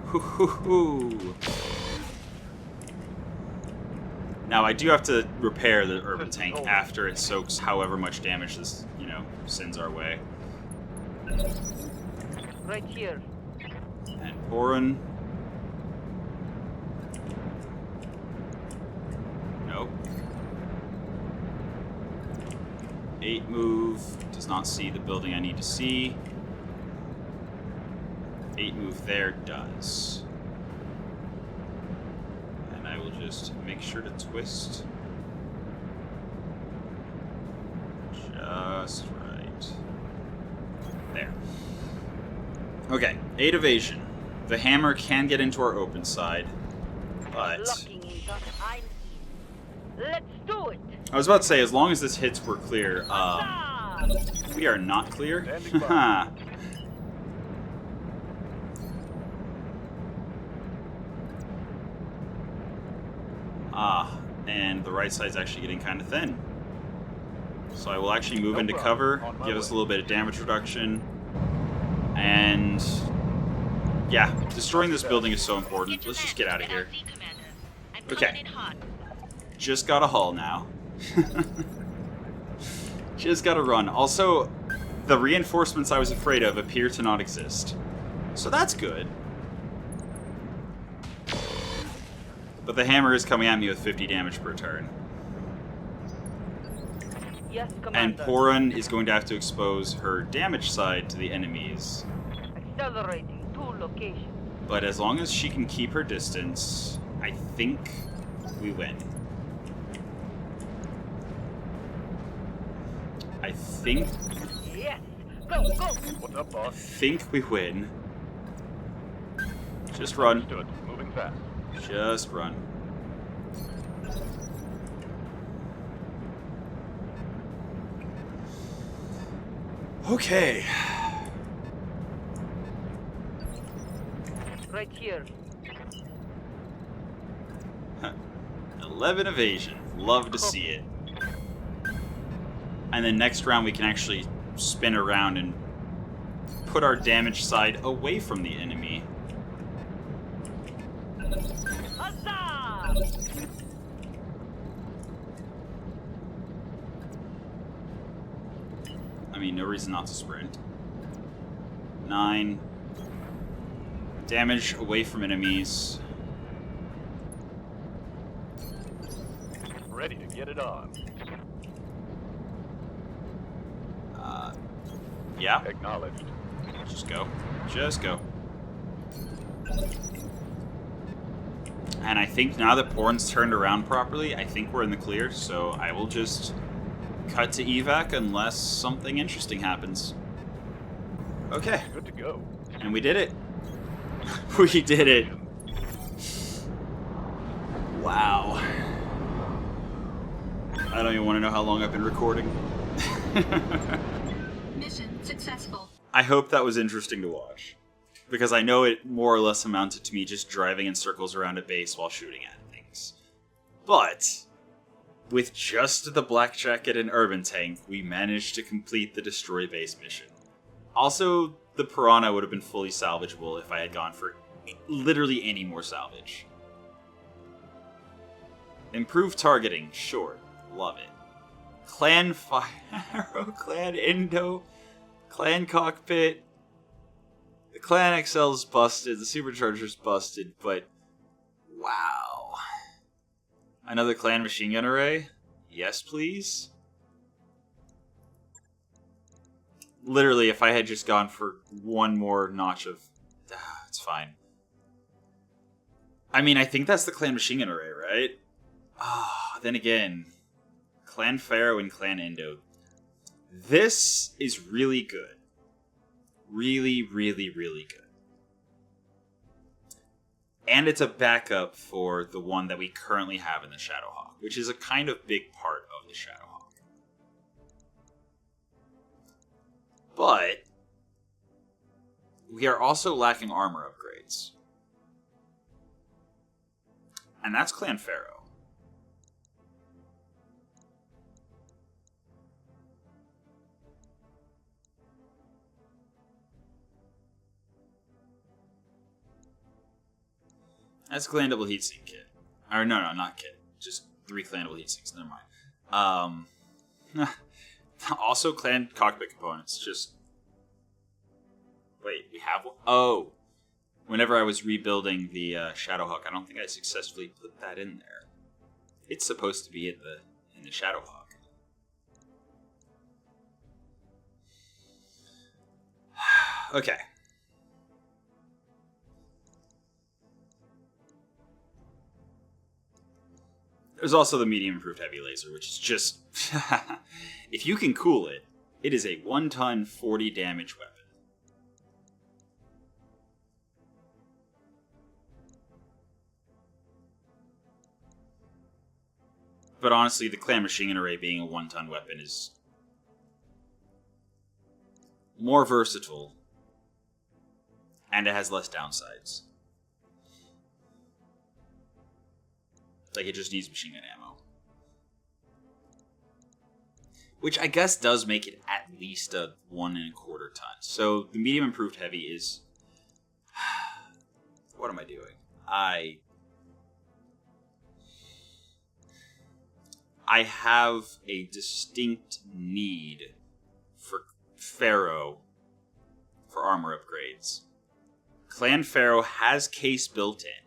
Hoo-hoo-hoo. Now, I do have to repair the urban tank after it soaks however much damage this, sends our way. Right here. And Porin. Nope. 8 move. Does not see the building I need to see. 8 move there does. And I will just make sure to twist. Just right. There. Okay, 8 evasion. The hammer can get into our open side, but... Locking in. I'm in. Let's do it. I was about to say, as long as this hits, we're clear. Huzzah! We are not clear. Standing by. And the right side's actually getting kind of thin. So I will actually move No into problem. cover, On my give us a way. little bit of damage reduction. And yeah, destroying this building is so important. Let's just get out of here. Okay. Just got a hull now. Just gotta run. Also, the reinforcements I was afraid of appear to not exist. So that's good. But the hammer is coming at me with 50 damage per turn. Yes, Commander. And Porin is going to have to expose her damage side to the enemies. Accelerating to location. But as long as she can keep her distance, I think we win. I think Yes. Go, go. What's up, boss? we win. Just run. Understood. Moving fast. Just run. Okay. Right here. 11 evasion. Love to see it. And then next round we can actually spin around and put our damage side away from the enemy. Huzzah! I mean, no reason not to sprint. 9. Damage away from enemies. Ready to get it on. Yeah. Acknowledged. Just go. Just go. And I think now that Porn's turned around properly, I think we're in the clear, so I will just cut to evac unless something interesting happens. Okay. Good to go. And we did it. We did it. Wow. I don't even want to know how long I've been recording. Mission successful. I hope that was interesting to watch, because I know it more or less amounted to me just driving in circles around a base while shooting at things. But with just the Black Jacket and Urban Tank, we managed to complete the Destroy Base mission. Also, the Piranha would have been fully salvageable if I had gone for literally any more salvage. Improved targeting, sure, love it. Clan Fire, Clan Indo, Clan Cockpit. The Clan XL's busted, the Supercharger's busted, but wow. Another Clan Machine Gun Array? Yes, please? Literally, if I had just gone for one more notch of... it's fine. I mean, I think that's the Clan Machine Gun Array, right? Then again, Clan Pharaoh and Clan Indo. This is really good. Really, really, really good. And it's a backup for the one that we currently have in the Shadowhawk, which is a kind of big part of the Shadowhawk. But we are also lacking armor upgrades. And that's Clan Pharaoh. That's Clandable Heatsink kit. Or no, not kit. Just 3 Clandable Heatsinks. Never mind. Also Clan Cockpit components. Just... Wait, we have one? Oh! Whenever I was rebuilding the Shadowhawk, I don't think I successfully put that in there. It's supposed to be in the Shadowhawk. Okay. There's also the medium improved heavy laser, which is just... if you can cool it, it is a 1-ton, 40 damage weapon. But honestly, the Clan Machine Gun Array being a 1-ton weapon is more versatile, and it has less downsides. Like, it just needs machine gun ammo. Which I guess does make it at least a 1 1/4 ton. So the medium improved heavy is... What am I doing? I have a distinct need for Pharaoh for armor upgrades. Clan Pharaoh has case built in,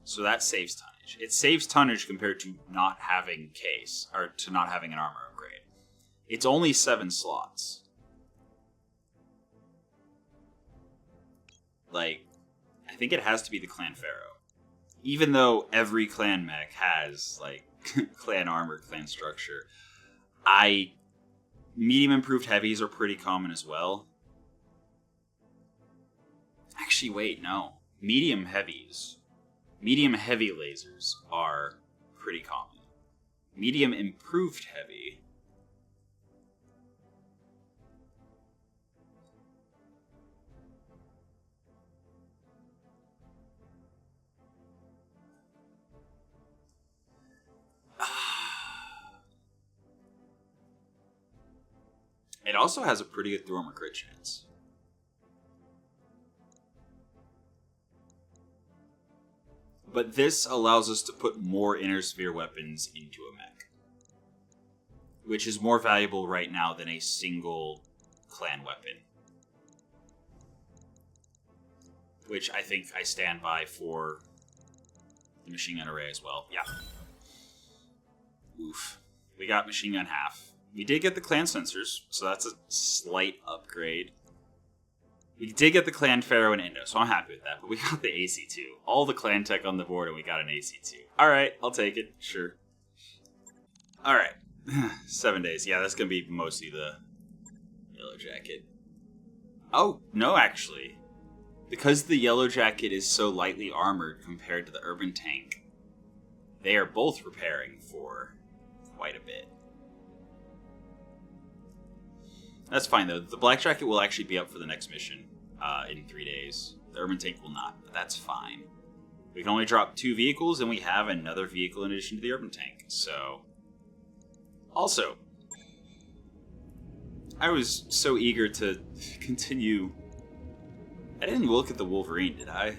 so that saves tonnage. It saves tonnage compared to not having case, or to not having an armor upgrade. It's only 7 slots. Like, I think it has to be the Clan Pharaoh. Even though every clan mech has, like, clan armor, clan structure. Medium improved heavies are pretty common as well. Actually, wait, no. Medium heavy lasers are pretty common. Medium improved heavy. It also has a pretty good throw armor crit chance. But this allows us to put more inner sphere weapons into a mech, which is more valuable right now than a single clan weapon. Which I think I stand by for the machine gun array as well. Yeah. Oof. We got machine gun half. We did get the clan sensors, so that's a slight upgrade. We did get the clan Pharaoh and Indo, so I'm happy with that. But we got the AC2. All the clan tech on the board, and we got an AC2. Alright, I'll take it. Sure. Alright. 7 days. Yeah, that's going to be mostly the yellow jacket. Oh, no, actually. Because the yellow jacket is so lightly armored compared to the urban tank, they are both repairing for quite a bit. That's fine, though. The black jacket will actually be up for the next mission in 3 days. The urban tank will not, but that's fine. We can only drop 2 vehicles, and we have another vehicle in addition to the urban tank. So, also, I was so eager to continue. I didn't look at the Wolverine, did I?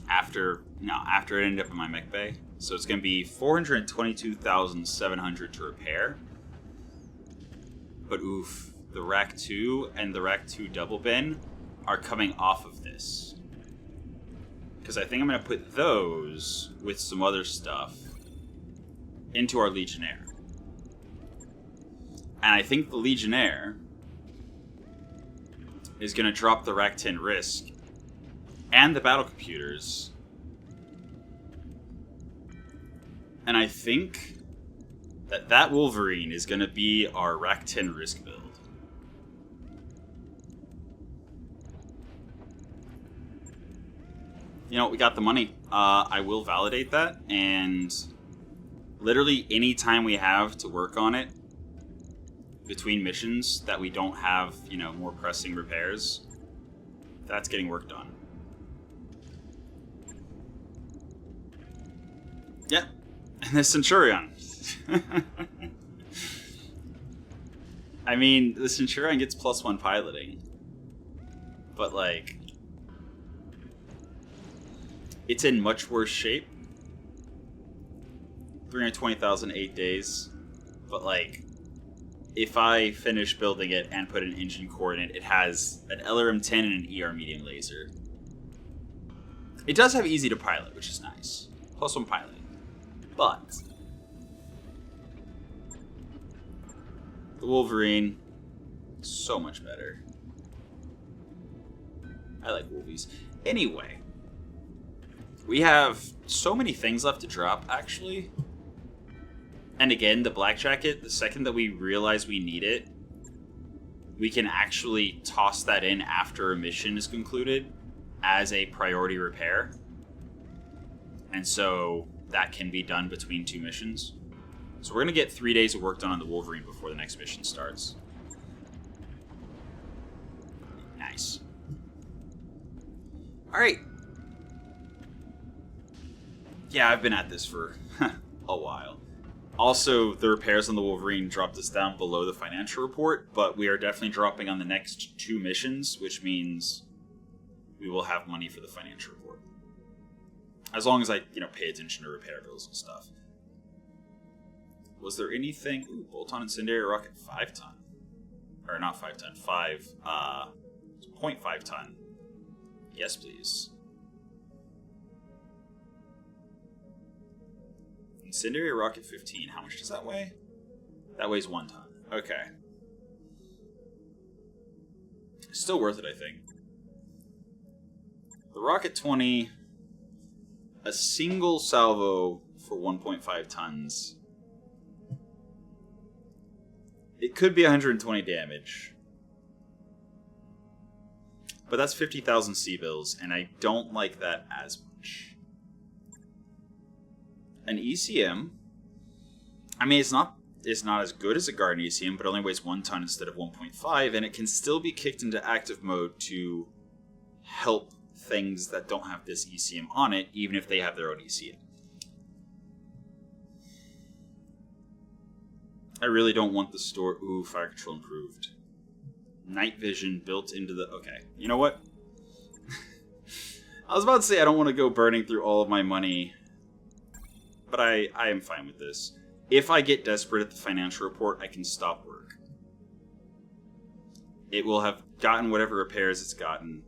After it ended up in my mech bay. So it's going to be 422,700 to repair. But oof, the Rack 2 and the Rack 2 double bin are coming off of this. Because I think I'm going to put those with some other stuff into our Legionnaire. And I think the Legionnaire is going to drop the Rack 10 risk and the battle computers. And I think that Wolverine is going to be our Rack 10 risk build. You know, we got the money. I will validate that, and literally any time we have to work on it between missions that we don't have, you know, more pressing repairs, that's getting worked on. Yeah, and the Centurion. I mean, the Centurion gets +1 piloting, but like, it's in much worse shape. 320,000 8 days, but like, if I finish building it and put an engine core in it, it has an LRM-10 and an ER medium laser. It does have easy to pilot, which is nice. +1 piloting. But the Wolverine, so much better. I like Wolvies. Anyway, we have so many things left to drop, actually. And again, the black jacket, the second that we realize we need it, we can actually toss that in after a mission is concluded as a priority repair. And so that can be done between 2 missions. So we're going to get 3 days of work done on the Wolverine before the next mission starts. Nice. Alright. Yeah, I've been at this for a while. Also, the repairs on the Wolverine dropped us down below the financial report, but we are definitely dropping on the next 2 missions, which means we will have money for the financial report. As long as I, pay attention to repair bills and stuff. Was there anything... Ooh, bolt-on incendiary rocket 5-ton. Or not 5-ton, 0.5 ton. Yes, please. Incendiary rocket 15. How much does that weigh? That weighs 1 ton. Okay. Still worth it, I think. The rocket 20... A single salvo for 1.5 tons. It could be 120 damage. But that's 50,000 C-bills, and I don't like that as much. An ECM... I mean, it's not as good as a Garden ECM, but it only weighs 1 ton instead of 1.5, and it can still be kicked into active mode to help things that don't have this ECM on it, even if they have their own ECM. I really don't want the store. Ooh, fire control improved. Night vision built into the... Okay, you know what? I was about to say I don't want to go burning through all of my money, but I am fine with this. If I get desperate at the financial report, I can stop work. It will have gotten whatever repairs it's gotten.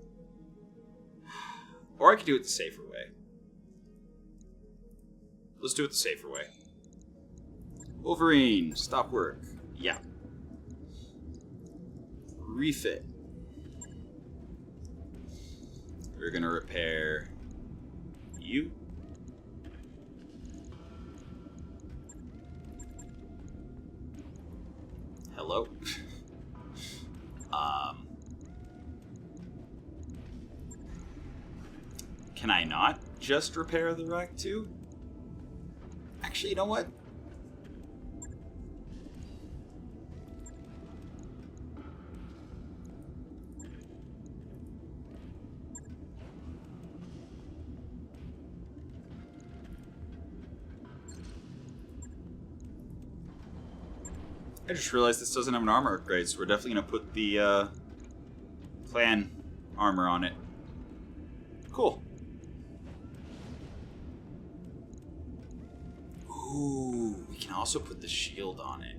Or I could do it the safer way. Let's do it the safer way. Wolverine, stop work. Yeah. Refit. We're gonna repair you. Hello. Can I not just repair the wreck too? Actually, you know what? I just realized this doesn't have an armor upgrade, so we're definitely going to put the clan armor on it. Cool. Ooh, we can also put the shield on it.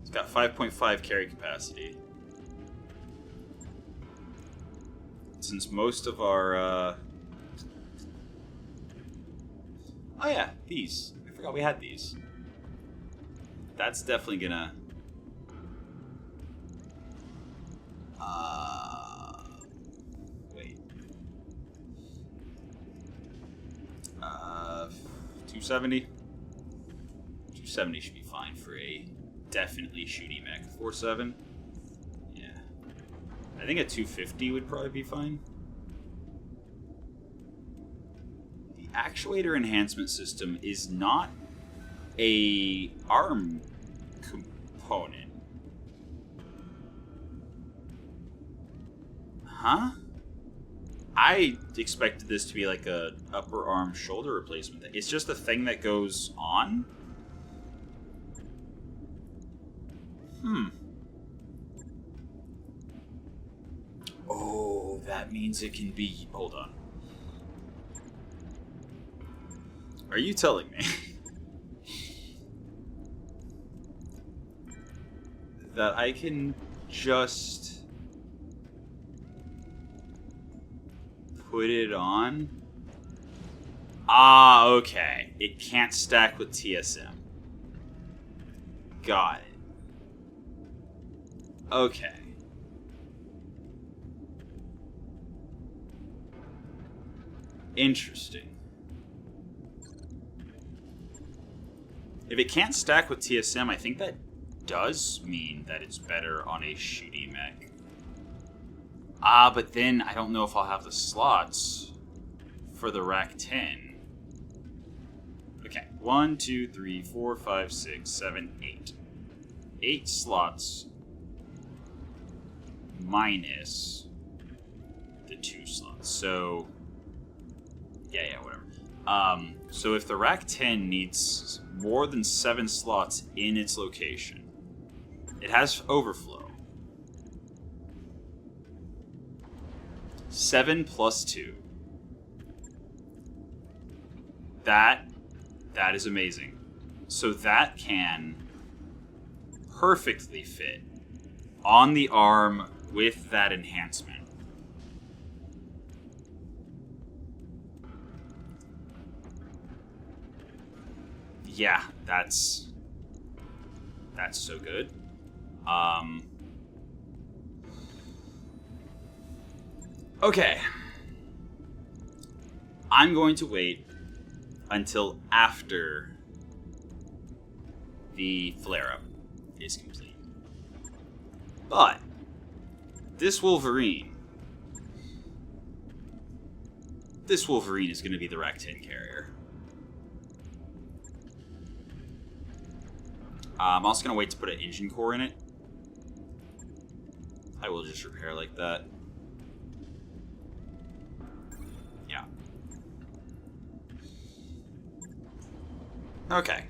It's got 5.5 carry capacity. Since most of our... Oh yeah, these. I forgot we had these. That's definitely gonna... Wait. 270? 270 should be fine for a definitely shooty mech. 4.7? Yeah. I think a 250 would probably be fine. The actuator enhancement system is not a arm component. Huh? I expected this to be like a upper arm shoulder replacement. It's just a thing that goes on? Oh, that means it can be... Hold on. Are you telling me that I can just put it on? Ah, okay. It can't stack with TSM. Got it. Okay. Interesting. If it can't stack with TSM, I think that does mean that it's better on a shooty mech. Ah, but then I don't know if I'll have the slots for the Rack 10. Okay, 1, 2, 3, 4, 5, 6, 7, 8. 8 slots minus the 2 slots. So, yeah, whatever. So if the Rack 10 needs more than 7 slots in its location, it has overflow. 7 plus 2. That is amazing. So that can perfectly fit on the arm with that enhancement. Yeah, that's so good. Okay. I'm going to wait until after the flare-up is complete. But this Wolverine is going to be the Rack 10 carrier. I'm also going to wait to put an engine core in it. I will just repair like that. Yeah. Okay.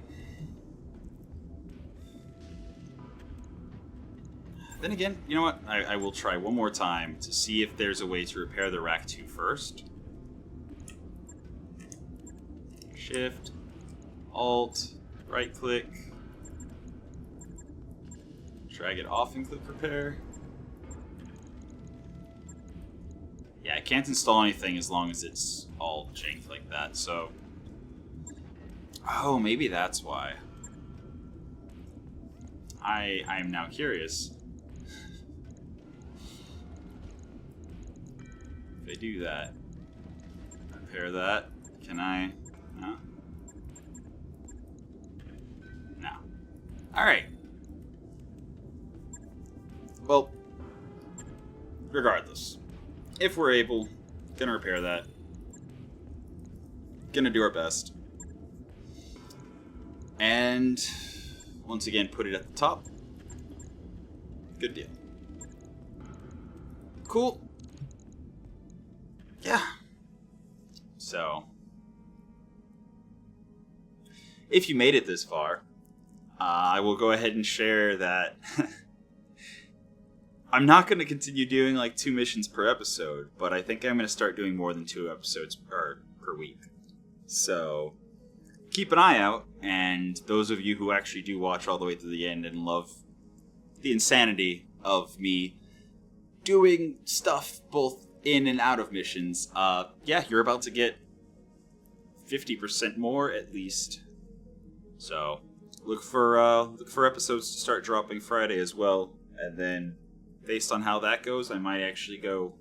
Then again, you know what? I will try one more time to see if there's a way to repair the Rack 2 first. Shift, Alt, right click, drag it off and click repair. Yeah, I can't install anything as long as it's all janked like that, so... Oh, maybe that's why. I'm now curious. If I do that, repair that, can I? No? No. Alright. Well, regardless, if we're able, gonna repair that. Gonna do our best. And once again, put it at the top. Good deal. Cool. Yeah. So, if you made it this far, I will go ahead and share that I'm not going to continue doing like 2 missions per episode, but I think I'm going to start doing more than 2 episodes per week. So, keep an eye out, and those of you who actually do watch all the way to the end and love the insanity of me doing stuff both in and out of missions, yeah, you're about to get 50% more at least. So look for episodes to start dropping Friday as well, and then based on how that goes, I might actually go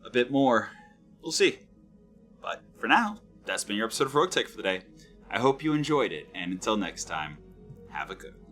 a bit more. We'll see. But for now, that's been your episode of Roguetech for the day. I hope you enjoyed it, and until next time, have a good one.